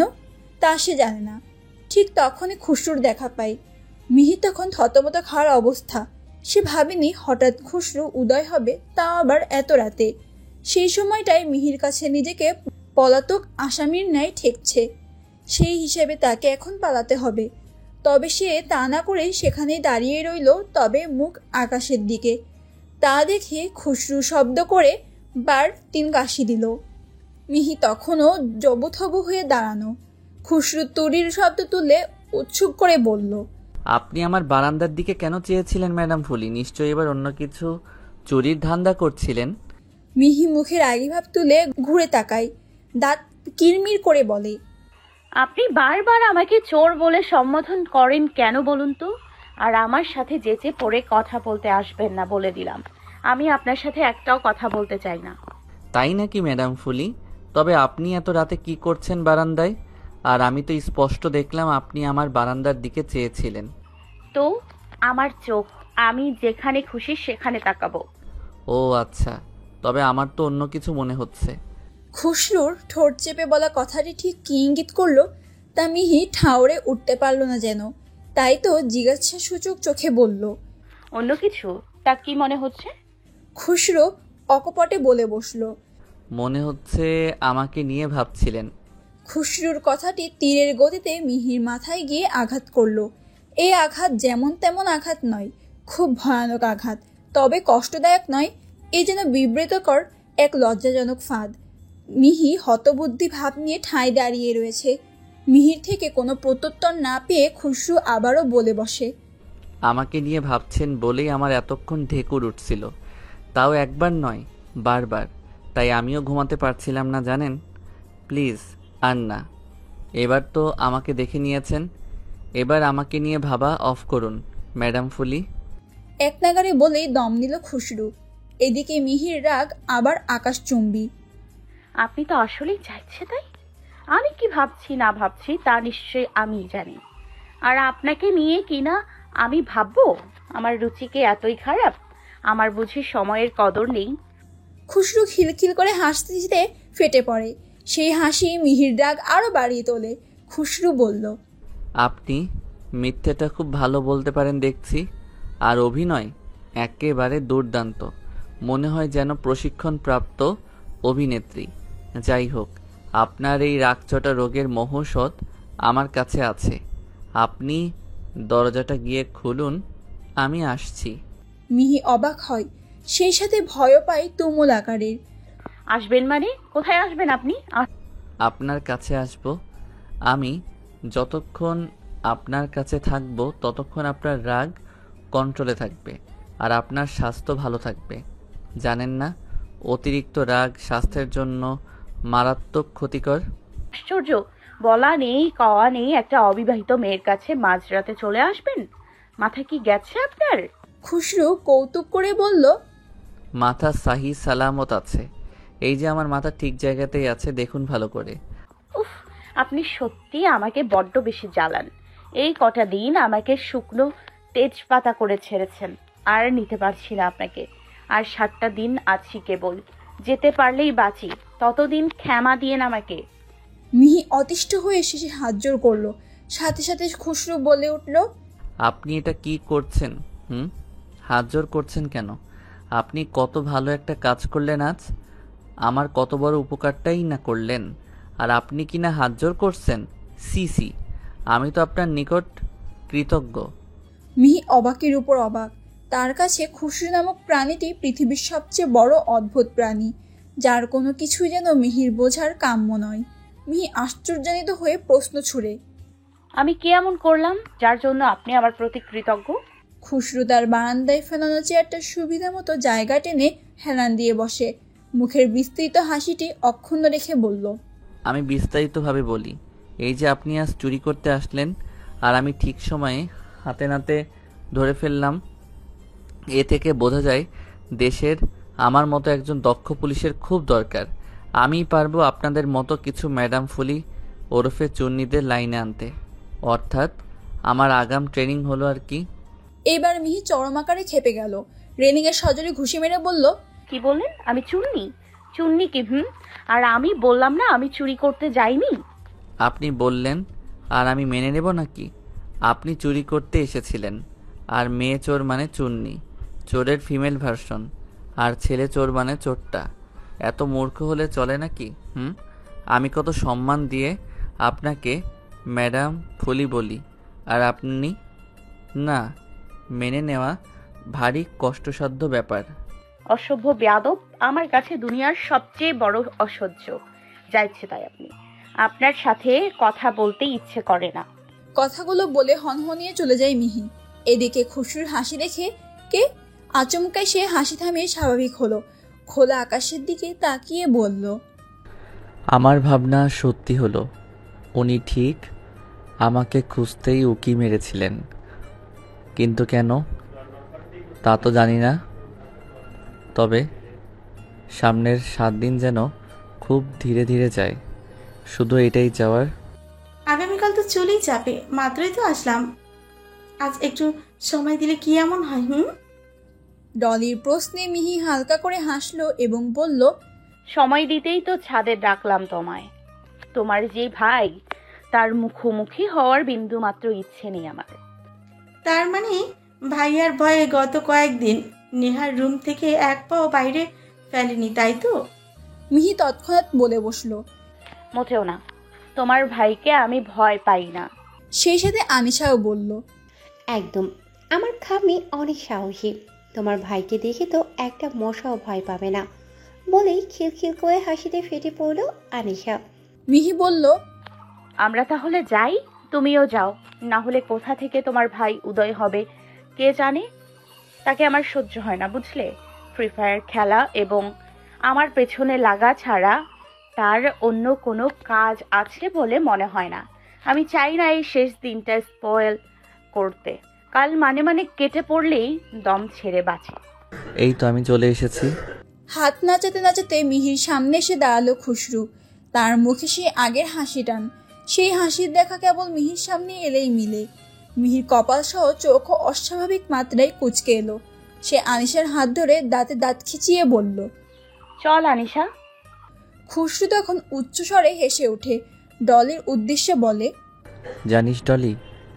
তা সে জানে না। ঠিক তখনই খুশরুর দেখা পায়। মিহি তখন থতমত খাওয়ার অবস্থা। সে ভাবেনি হঠাৎ খুশরু উদয় হবে, তাও আবার এত রাতে। সেই সময়টায় মিহির কাছে নিজেকে পলাতক আসামির ন্যায় ঠেকছে। সেই হিসেবে তাকে এখন পালাতে হবে। তবে সে তা না করে সেখানেই দাঁড়িয়ে রইল, তবে মুখ আকাশের দিকে। তা দেখে খুশরু শব্দ করে বার 3 কাশি দিল। মিহি তখনও জবুথবু হয়ে দাঁড়ানো। খুশরু তুড়ির শব্দ তুলে উৎসুক করে বলল, আপনি আমার বারান্দার দিকে কেন চেয়েছিলেন ম্যাডাম ফুলি? নিশ্চয়ই এবার অন্য কিছু চুরির ধান্দা করছিলেন। মিহি মুখের আগিভাব তুলে ঘুরে তাকায়, দাঁত কিরমির করে বলে, আপনি বারবার আমাকে চোর বলে সম্বোধন করেন কেন বলুন তো? আর আমার সাথে যেচে পড়ে কথা বলতে আসবেন না, বলে দিলাম। আমি আপনার সাথে একটাও কথা বলতে চাই না। তাই নাকি ম্যাডাম ফুলি? তবে আপনি এত রাতে কি করছেন বারান্দায়? আর আমি তো স্পষ্ট দেখলাম আপনি আমার বারান্দার দিকে চেয়েছিলেন। তো আমার চোখ, আমি যেখানে খুশি সেখানে তাকাবো। ও আচ্ছা, তবে আমার তো অন্য কিছু মনে হচ্ছে। খুশরুর ঠোঁট চেপে বলা কথাটি ঠিক কি ইঙ্গিত করলো তা মিহি ঠাউরে উঠতে পারল না যেন। তাই তো জিজ্ঞাসা সূচক চোখে বলল, অন্য কিছু? তা কি মনে হচ্ছে? খুশরু অকপটে বলে বসল, মনে হচ্ছে আমাকে নিয়ে ভাবছিলেন। খুশরুর কথাটি তীরের গতিতে মিহির মাথায় গিয়ে আঘাত করলো। এই আঘাত যেমন তেমন আঘাত নয়, খুব ভয়ানক আঘাত। তবে কষ্টদায়ক নয়, এ যেন বিব্রতকর এক লজ্জাজনক ফাঁদ। মিহি হতবুদ্ধি ভাব নিয়ে ঠাঁই দাঁড়িয়ে রয়েছে। মিহির থেকে কোনো প্রত্যুত্তর না পেয়ে খুশরু আবারও বলে বসে, আমাকে নিয়ে ভাবছেন বলেই আমার এতক্ষণ ঢেকুর উঠছিল, তাও একবার নয়, বারবার। তাই আমিও ঘুমাতে পারছিলাম না জানেন। প্লিজ আর না, এবার তো আমাকে দেখে নিয়েছেন, এবার আমাকে নিয়ে ভাবা অফ করুন ম্যাডাম ফুলি। এক নাগারে বলেই দম নিল খুশরু। এদিকে মিহির রাগ আবার আকাশচুম্বী। আপনি তো আসলেই চাইছে তাই? আমি কি ভাবছি না ভাবছি তা নিশ্চয়ই আমি জানি। আর আপনাকে নিয়ে কিনা আমি ভাববো? আমার রুচিকে এতই খারাপ? আমার বুঝি সময়ের কদর নেই? খুশরু খিলখিল করে হাসতে ফেটে পড়ে। সেই হাসি মিহির রাগ আরো বাড়িয়ে তোলে। খুশরু বলল, আপনি মিথ্যেটা খুব ভালো বলতে পারেন দেখছি, আর অভিনয় একেবারে দুর্দান্ত। মনে হয় যেন প্রশিক্ষণপ্রাপ্ত অভিনেত্রী। যাই হোক, আপনার এই রাগচটা রোগের মহৌষধ আমার কাছে আছে। আপনি দরজাটা গিয়ে খুলুন, আমি আসছি। মিহি অবাক হয়, সেই সাথে ভয়ও পায় তুমুল আকারের। আসবেন মানে? কোথায় আসবেন আপনি? আপনার কাছে আসব আমি। যতক্ষণ আপনার কাছে থাকব ততক্ষণ আপনার রাগ কন্ট্রোলে থাকবে আর আপনার স্বাস্থ্য ভালো থাকবে। জানেন না অতিরিক্ত রাগ স্বাস্থ্যের জন্য মারাত্মক ক্ষতিকর? আশ্চর্য, বলা নেই কওয়া নেই একটা অবিবাহিত মেয়ের কাছে মাঝরাতে চলে আসবেন? মাথা কি গেছে আপনার? খুশরু কৌতুক করে বলল, মাথা সাহি সালামত আছে। এই যে আমার মাথা ঠিক জায়গাতেই আছে, দেখুন ভালো করে। উফ, আপনি সত্যি আমাকে বড্ড বেশি জ্বালান। এই কটা দিন আমাকে শুকনো তেজপাতা করে ছেড়েছেন, আর নিতে পারছি না আপনাকে। আর 7টা দিন আছি কেবল, যেতে পারলেই বাঁচি। ততদিন ক্ষমা দিয়েন আমাকে। মিহি অতিষ্ঠ হয়ে শেষে হাত জোর করলো। সাথে সাথে খুশরু বলে উঠল, আপনি এটা কি করছেন? হাত জোর করছেন কেন? আপনি কত ভালো একটা কাজ করলেন আজ, আমার কত বড় উপকারটাই না করলেন, আর আপনি কি না হাত জোর করছেন? সি, আমি তো আপনার নিকট কৃতজ্ঞ। মিহি অবাকের উপর অবাক। তার কাছে খুশরু নামক প্রাণীটি পৃথিবীর সবচেয়ে বড় অদ্ভুত প্রাণী, যার কোনো কিছুই যেন মিহির বোঝার কাম্য নয়। মিহি আশ্চর্যান্বিত হয়ে প্রশ্ন ছুড়ে, আমি কি এমন করলাম যার জন্য আপনি আমার প্রতি কৃতজ্ঞ? খুশরু তার বারান্দায় ফেলানো চেয়ারটা সুবিধা মতো জায়গা টেনে হেলান দিয়ে বসে। মুখের বিস্তৃত হাসিটি অক্ষুণ্ণ রেখে বলল, আমি বিস্তারিতভাবে বলি। এই যে আপনি আজ চুরি করতে আসলেন, আর আমি ঠিক সময়ে হাতে নাতে ধরে ফেললাম, এ থেকে বোঝা যায় দেশের আমার মতো একজন দক্ষ পুলিশের খুব দরকার। আমিই পারবো আপনাদের মতো কিছু ম্যাডাম ফুলি ওরফে চুন্নিদের লাইনে আনতে। অর্থাৎ আমার আগাম ট্রেনিং হলো আর কি। এইবার মিহি চরম আকারে খেপে গেল। রেলিংয়ের সজোরে ঘুষি মেরে বলল, কি বললেন? আমি চুন্নি? চুন্নি কি? আর আমি বললাম না আমি চুরি করতে যাইনি। আপনি বললেন আর আমি মেনে নেব নাকি? আপনি চুরি করতে এসেছিলেন, আর মেয়ে চোর মানে চুন্নি, চোরের ফিমেল ভার্সন, আর ছেলে চোর মানে চোরটা। এত মূর্খ হলে চলে নাকি? আমি কত সম্মান দিয়ে আপনাকে ম্যাডাম ফুলি বলি, আর আপনি না। মেনে নেওয়া ভারী কষ্টসাধ্য ব্যাপার। অসভ্য বেয়াদব, আমার কাছে দুনিয়ার সবচেয়ে বড় অসহ্য। যা ইচ্ছে তাই আপনি। আপনার সাথে কথা বলতে ইচ্ছে করে না। কথাগুলো বলে হনহনিয়ে চলে যায় মিহি। এদিকে খুশরুর হাসি দেখে কে আচমকায় সে হাসি থামিয়ে স্বাভাবিক হলো। খোলা আকাশের দিকে তাকিয়ে বলল, আমার ভাবনা সত্যি হলো। উনি ঠিক আমাকে খুঁজতেই উকি মেরেছিলেন, কিন্তু কেন তা তো জানি না। তবে সামনের 7 দিন যেন খুব ধীরে ধীরে যায়, শুধু এটাই চাওয়ার। আগামীকাল তো চলেই যাবে, মাত্রই তো আসলাম। আজ একটু সময় দিলে কি এমন হয়? ডলির প্রশ্নে মিহি হালকা করে হাসলো এবং বলল, সময় দিতেই তো ছাদে ডাকলাম তোমায়। তোমার যে ভাই, তার মুখোমুখি হওয়ার বিন্দু মাত্র ইচ্ছে নেই আমার। তার মানে ভাইয়ার ভয়ে গত কয়েকদিন নেহার রুম থেকে এক পাও বাইরে ফেলেনি, তাই তো? মিহি তৎক্ষণাৎ বলে বসলো, মোটেও না, তোমার ভাইকে আমি ভয় পাই না। সেই সাথে আনিশাও বলল, একদম, আমার খামি অনেক সাহসী, তোমার ভাইকে দেখে তো একটা মশাও ভয় পাবে না, বলেই খিলখিল করে হাসিতে ফেটে পড়ল আনিশা। মিহি বলল, আমরা তাহলে যাই, তুমিও যাও। না হলে কোথা থেকে তোমার ভাই উদয় হবে কে জানে। তাকে আমার সহ্য হয় না, বুঝলে? ফ্রি ফায়ার খেলা এবং আমার পেছনে লাগা ছাড়া তার অন্য কোনো কাজ আছে বলে মনে হয় না। আমি চাই না এই শেষ দিনটা স্পয়েল করতে। কাল মানে কেটে পড়লেই দম ছেড়ে বাঁচে। এই তো আমি চলে এসেছি। হাত নাচাতে নাচাতে মিহির সামনে এসে দাঁড়ালো খুশরু। তার মুখে সেই আগের হাসি টান, সেই হাসির দেখা কেবল মিহির সামনে এলেই মিলে। মিহির কপাল সহ চোখ অস্বাভাবিক মাত্রায় কুঁচকে এলো। সে আনিশার হাত ধরে দাঁতে দাঁত খিচিয়ে বলল, চল আনিশা। খুশরু তখন উচ্চস্বরে হেসে ওঠে। ডলির উদ্দেশ্যে বলে, জানিস ডলি,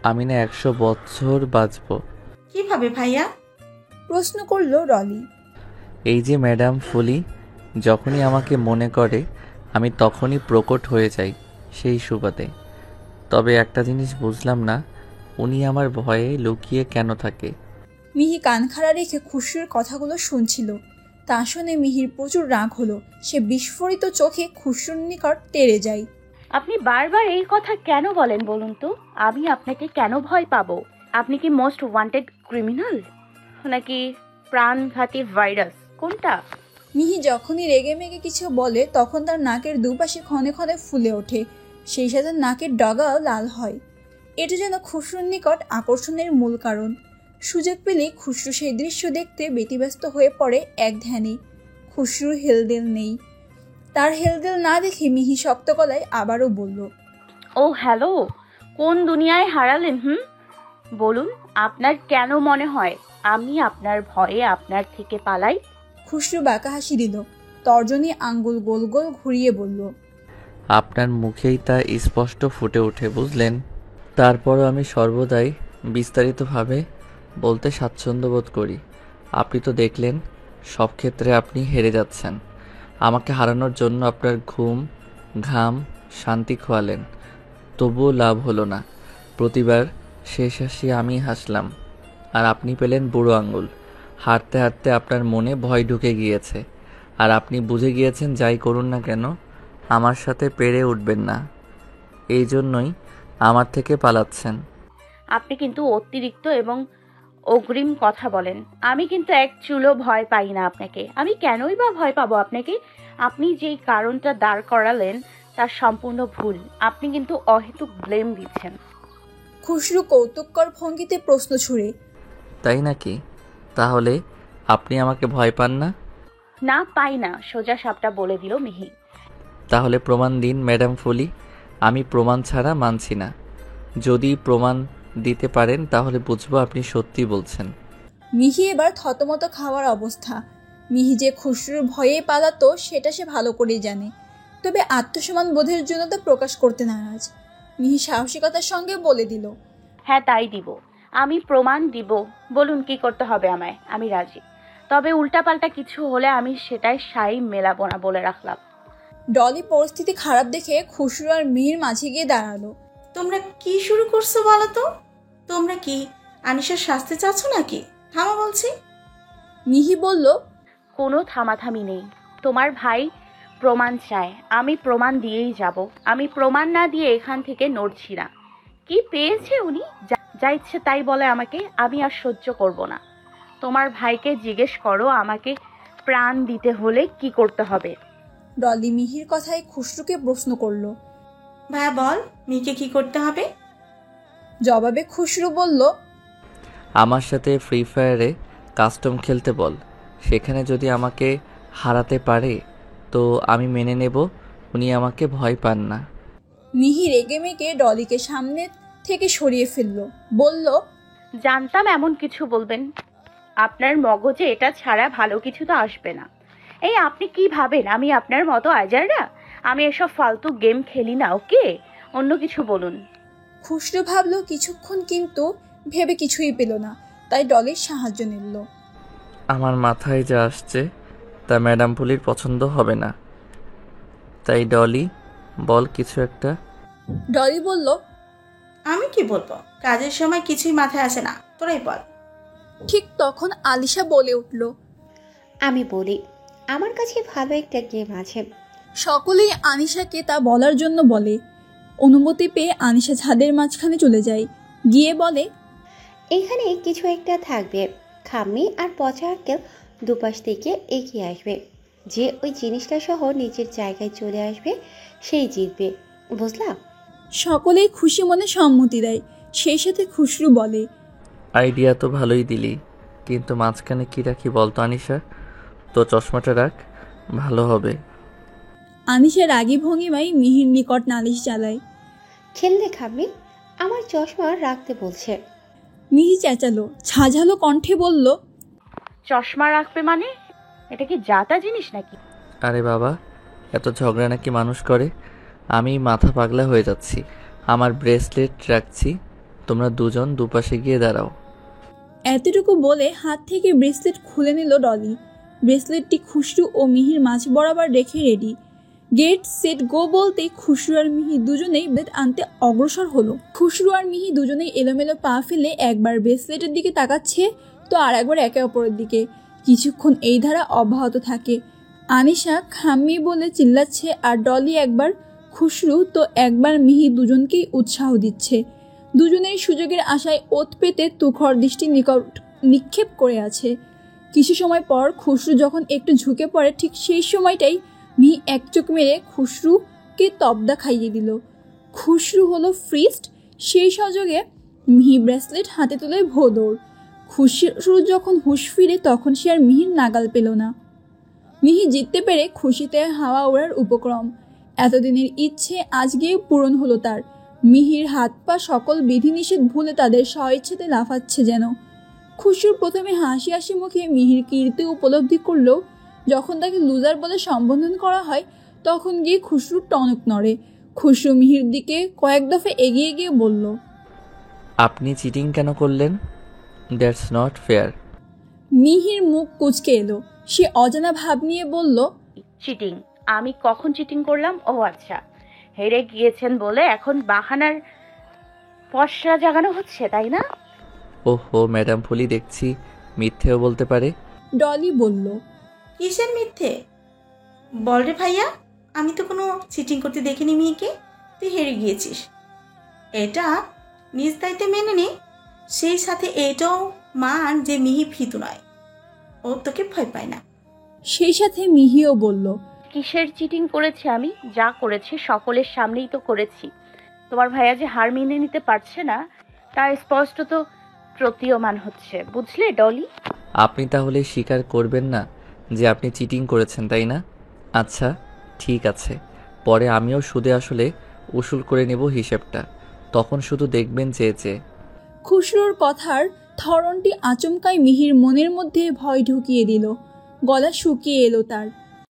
আমি না 100 বছর বাঁচব। কিভাবে ভাইয়া? প্রশ্ন করলো ডলি। এই যে ম্যাডাম ফুলি যখনই আমাকে মনে করে আমি তখনই প্রকট হয়ে যাই সেই সুবাদে। তবে একটা জিনিস বুঝলাম না, উনি আমার ভয়ে লুকিয়ে কেন থাকে। মিহি কান খাড়া রেখে খুশরুর কথাগুলো শুনছিল। তা শুনে মিহির প্রচুর রাগ হলো। সে বিস্ফোরিত চোখে খুশরুর নিকট তেড়ে যায়। আপনি বারবার এই কথা কেন বলেন বলুন তো? আমি আপনাকে কেন ভয় পাবো? আপনি কি মোস্ট ওয়ান্টেড ক্রিমিনাল, নাকি প্রাণঘাতী ভাইরাস, কোনটা? মিহি যখনই রেগে মেগে কিছু বলে তখন তার নাকের দুপাশে ক্ষণে ক্ষণে ফুলে ওঠে, সেই সাথে নাকের ডগাও লাল হয়। এটা যেন খুশরুর নিকট আকর্ষণের মূল কারণ। সুযোগ পেলেই খুশরু সেই দৃশ্য দেখতে ব্যতিব্যস্ত হয়ে পড়ে এক ধ্যানে। খুশরুর হেলদেল নেই। তার হেলদেল না দেখে মিহি শক্ত গলায় আবারও বলল, ও হ্যালো, কোন দুনিয়ায় হারালেন? বলুন, আপনার কেন মনে হয় আমি আপনার ভয়ে আপনার থেকে পালাই? খুশরু বাঁকা হাসি দিল, তর্জনী আঙ্গুল গোল গোল ঘুরিয়ে বলল, আপনার মুখেই তা স্পষ্ট ফুটে ওঠে, বুঝলেন? তারপরও আমি সর্বদাই বিস্তারিতভাবে বলতে স্বাচ্ছন্দ্য বোধ করি। আপনি তো দেখলেন সব ক্ষেত্রে আপনি হেরে যাচ্ছেন। আমাকে হারানোর জন্য আপনার ঘুম, ঘাম, শান্তি খোয়ালেন, তবুও লাভ হলো না। প্রতিবার শেষ হাসি আমি হাসলাম, আর আপনি পেলেন বুড়ো আঙুল। হাঁটতে হাঁটতে আপনার মনে ভয় ঢুকে গিয়েছে, আর আপনি বুঝে গিয়েছেন যাই করুন না কেন আমার সাথে পেরে উঠবেন না। এই জন্যই আমার থেকে পালাচ্ছেন। আপনি কিন্তু অতিরিক্ত এবং অগ্রিম কথা বলেন। আমি কিন্তু এক চুলো ভয় পাই না আপনাকে। আমি কেনই বা ভয় পাবো আপনাকে? আপনি যেই কারণটা দাঁড় করালেন তার সম্পূর্ণ ভুল। আপনি কিন্তু অহেতুক ব্লেম দিচ্ছেন। খুশরু কৌতুককর ভঙ্গিতে প্রশ্ন ছুড়ে, তাই নাকি? তাহলে আপনি আমাকে ভয় পান না? না, পাই না, সোজা সাপটা বলে দিল মিহি। তাহলে প্রমাণ দিন ম্যাডাম ফুলি। আমি প্রমাণ ছাড়া মানছি না। যদি প্রমাণ দিতে পারেন তাহলে বুঝবো আপনি সত্যি বলছেন। মিহি এবার থতমত খাওয়ার অবস্থা। মিহি যে খুশরুর ভয়ে পালাতো সেটা সে ভালো করেই জানে, তবে আত্মসম্মান বোধের জন্য তা প্রকাশ করতে নারাজ। মিহি সাহসিকতার সঙ্গে বলে দিল, হ্যাঁ তাই দিব, আমি প্রমাণ দিব। বলুন কি করতে হবে আমায়, আমি রাজি। তবে উল্টাপাল্টা কিছু হলে আমি সেটাই সাই মেলাবো না বলে রাখলাম। ডলি পরিস্থিতি খারাপ দেখে খুশরু আর মিহির মাঝে গিয়ে দাঁড়ালো। তোমরা কি শুরু করছো বলো তো? তোমরা কি আনিশার শাস্তি চাচ্ছ নাকি? থামা বলছি। মিহি বলল, কোনো থামাথামি নেই। তোমার ভাই প্রমাণ চায়, আমি প্রমাণ দিয়েই যাব। আমি প্রমাণ না দিয়ে এখান থেকে নড়ছি না। কি পেয়েছে উনি, যা ইচ্ছে তাই বলে আমাকে, আমি আর সহ্য করব না। তোমার ভাইকে জিজ্ঞেস করো আমাকে প্রাণ দিতে হলে কি করতে হবে। ডলি মিহির কথায় খুশরুকে প্রশ্ন করলো, ভাইয়া বল মিকে কি করতে হবে? জবাবে খুশরু বলল, আমার সাথে ফ্রি ফায়ারে কাস্টম খেলতে বল। সেখানে যদি আমাকে হারাতে পারে তো আমি মেনে নেব উনি আমাকে ভয় পান না। মিহি রেগে মেগে ডলিকে সামনে থেকে সরিয়ে ফেলল, বলল, জানতাম এমন কিছু বলবেন। আপনার মগজে এটা ছাড়া ভালো কিছু তো আসবে না। এই আপনি কি ভাবেন আমি আপনার মতো আজাররা? আমি এসব ফালতু গেম খেলি না, ওকে? অন্য কিছু বলুন। খুশরু ভাবলো কিছুক্ষণ, কিন্তু ভেবে কিছুই পেল না, তাই ডলির সাহায্য নিল। আমার মাথায় যা আসছে তা ম্যাডাম পুলির পছন্দ হবে না, তাই ডলি বল কিছু একটা। ডলি বলল, আমি কি বলবো, কাজের সময় কিছুই মাথায় আসে না, তোরাই বল। ঠিক তখন আলিশা বলে উঠল, আমি বলি, আমার কাছে ভালো একটা গেম আছে। সকলেই আনিশাকে তা বলার জন্য বলে। অনুমতি পেয়ে আনিশা ছাদের মাঝখানে চলে যায়, গিয়ে বলে, এখানে কিছু একটা থাকবে। খাম্মি আর পচা আঙ্কেল দুপাশ থেকে এগিয়ে আসবে। যে ওই জিনিসটা সহ নিজের জায়গায় চলে আসবে সেই জিতবে, বুঝলাম? সকলেই খুশি মনে সম্মতি দেয়। সেই সাথে খুশরু বলে, আইডিয়া তো ভালোই দিলি, কিন্তু মাঝখানে কি রাখি বলতো আনিশা? তো চশমাটা রাখ, ভালো হবে। আনিশা রাগী ভঙ্গিমায় মিহির নিকট নালিশ চালায়। খেললে খাম্মি, আমার চশমা রাখতে বলছে। মিহি চেঁচালো, ঝাঁঝালো কণ্ঠে বলল, চশমা রাখবে মানে? এটা কি জাতা জিনিস নাকি? আরে বাবা, এত ঝগড়া নাকি মানুষ করে? আমি মাথা পাগলা হয়ে যাচ্ছি। আমার ব্রেসলেট রাখছি, তোমরা দুজন দুপাশে গিয়ে দাঁড়াও। এতটুকু বলে হাত থেকে ব্রেসলেট খুলে নিল ডলি। ব্রেসলেটটি খুশরু ও মিহির মাঝ বরাবর রেখে রেডি। গেট সেট গো বলতেই খুশরু আর মিহি দুজনেই ব্রেসলেট আনতে অগ্রসর হলো। খুশরু আর মিহি দুজনেই এলোমেলো পা ফেলে একবার ব্রেসলেটের দিকে তাকাচ্ছে তো আর একবার একে অপরের দিকে। কিছুক্ষণ এই ধারা অব্যাহত থাকে। আনিশা খাম্মি বলে চিল্লাচ্ছে আর ডলি একবার খুশরু তো একবার মিহি দুজনকেই উৎসাহ দিচ্ছে। দুজনেই সুযোগের আশায় ওত পেতে তুখর দৃষ্টি নিক্ষেপ করে আছে। কিছু সময় পর খুশরু যখন একটু ঝুঁকে পড়ে, ঠিক সেই সময়টাই মিহি এক চোখ মেরে খুশরুকে তবদা খাইয়ে দিল। খুশরু হলো ফ্রিস্ট। সেই সুযোগে মিহি ব্রেসলেট হাতে তুলে ভোদৌড়। খুশরু যখন হুঁশ ফিরে তখন সে আর মিহির নাগাল পেল না। মিহি জিততে পেরে খুশিতে হাওয়া ওড়ার উপক্রম। এতদিনের ইচ্ছে আজকে পূরণ হলো তার। মিহির হাত পা সকল বিধিনিষেধ ভুলে তাদের স্বইচ্ছাতে লাফাচ্ছে যেন। খুশরু প্রথমে হাসি হাসি মুখে মিহির কীর্তি উপলব্ধি করলেও যখন তাকে লুজার বলে সম্বোধন করা হয় তখন গিয়ে খুশরুর টনক নড়ে। খুশরু মিহির দিকে কয়েক দফা এগিয়ে গিয়ে বলল, আপনি চিটিং কেন করলেন? That's not fair. মিহির মুখ কুঁচকে এলো। সে অজানা ভাব নিয়ে বলল, চিটিং? আমি কখন চিটিং করলাম? ও আচ্ছা, হেরে গিয়েছেন বলে এখন বাহানার পসরা জাগানো হচ্ছে, তাই না? ওহো, ম্যাডাম ফুলি দেখছি মিথ্যেও বলতে পারে। ডলি বলল, কিসের মিথ্যে বল রে ভাইয়া? আমি তো কোনো চিটিং করতে দেখিনি মিহিকে। তুই হেরে গিয়েছিস, এটা নিজ দায়িত্বে মেনে নে। সেই সাথে এটাও মান যে মিহি ভীতু নয়, ও তোকে ভয় পায় না। সেই সাথে মিহিও বলল, কিসের চিটিং করেছি আমি? যা করেছি সকলের সামনেই তো করেছি। তোমার ভাইয়া যে হার মেনে নিতে পারছে না তা স্পষ্ট তো প্রতীয়মান হচ্ছে, বুঝলে ডলি? আপনি তাহলে স্বীকার করবেন না যে আপনি চিটিং করেছেন, তাই না? আচ্ছা ঠিক আছে, পরে আমিও সুদে আসলে উসুল করে নেব হিসেবটা, তখন শুধু দেখবেন যে খুশরোর কথার ধরনটি আচমকাই মিহির মনের মধ্যে ভয় ঢুকিয়ে দিল। গলা শুকিয়ে এলো তার।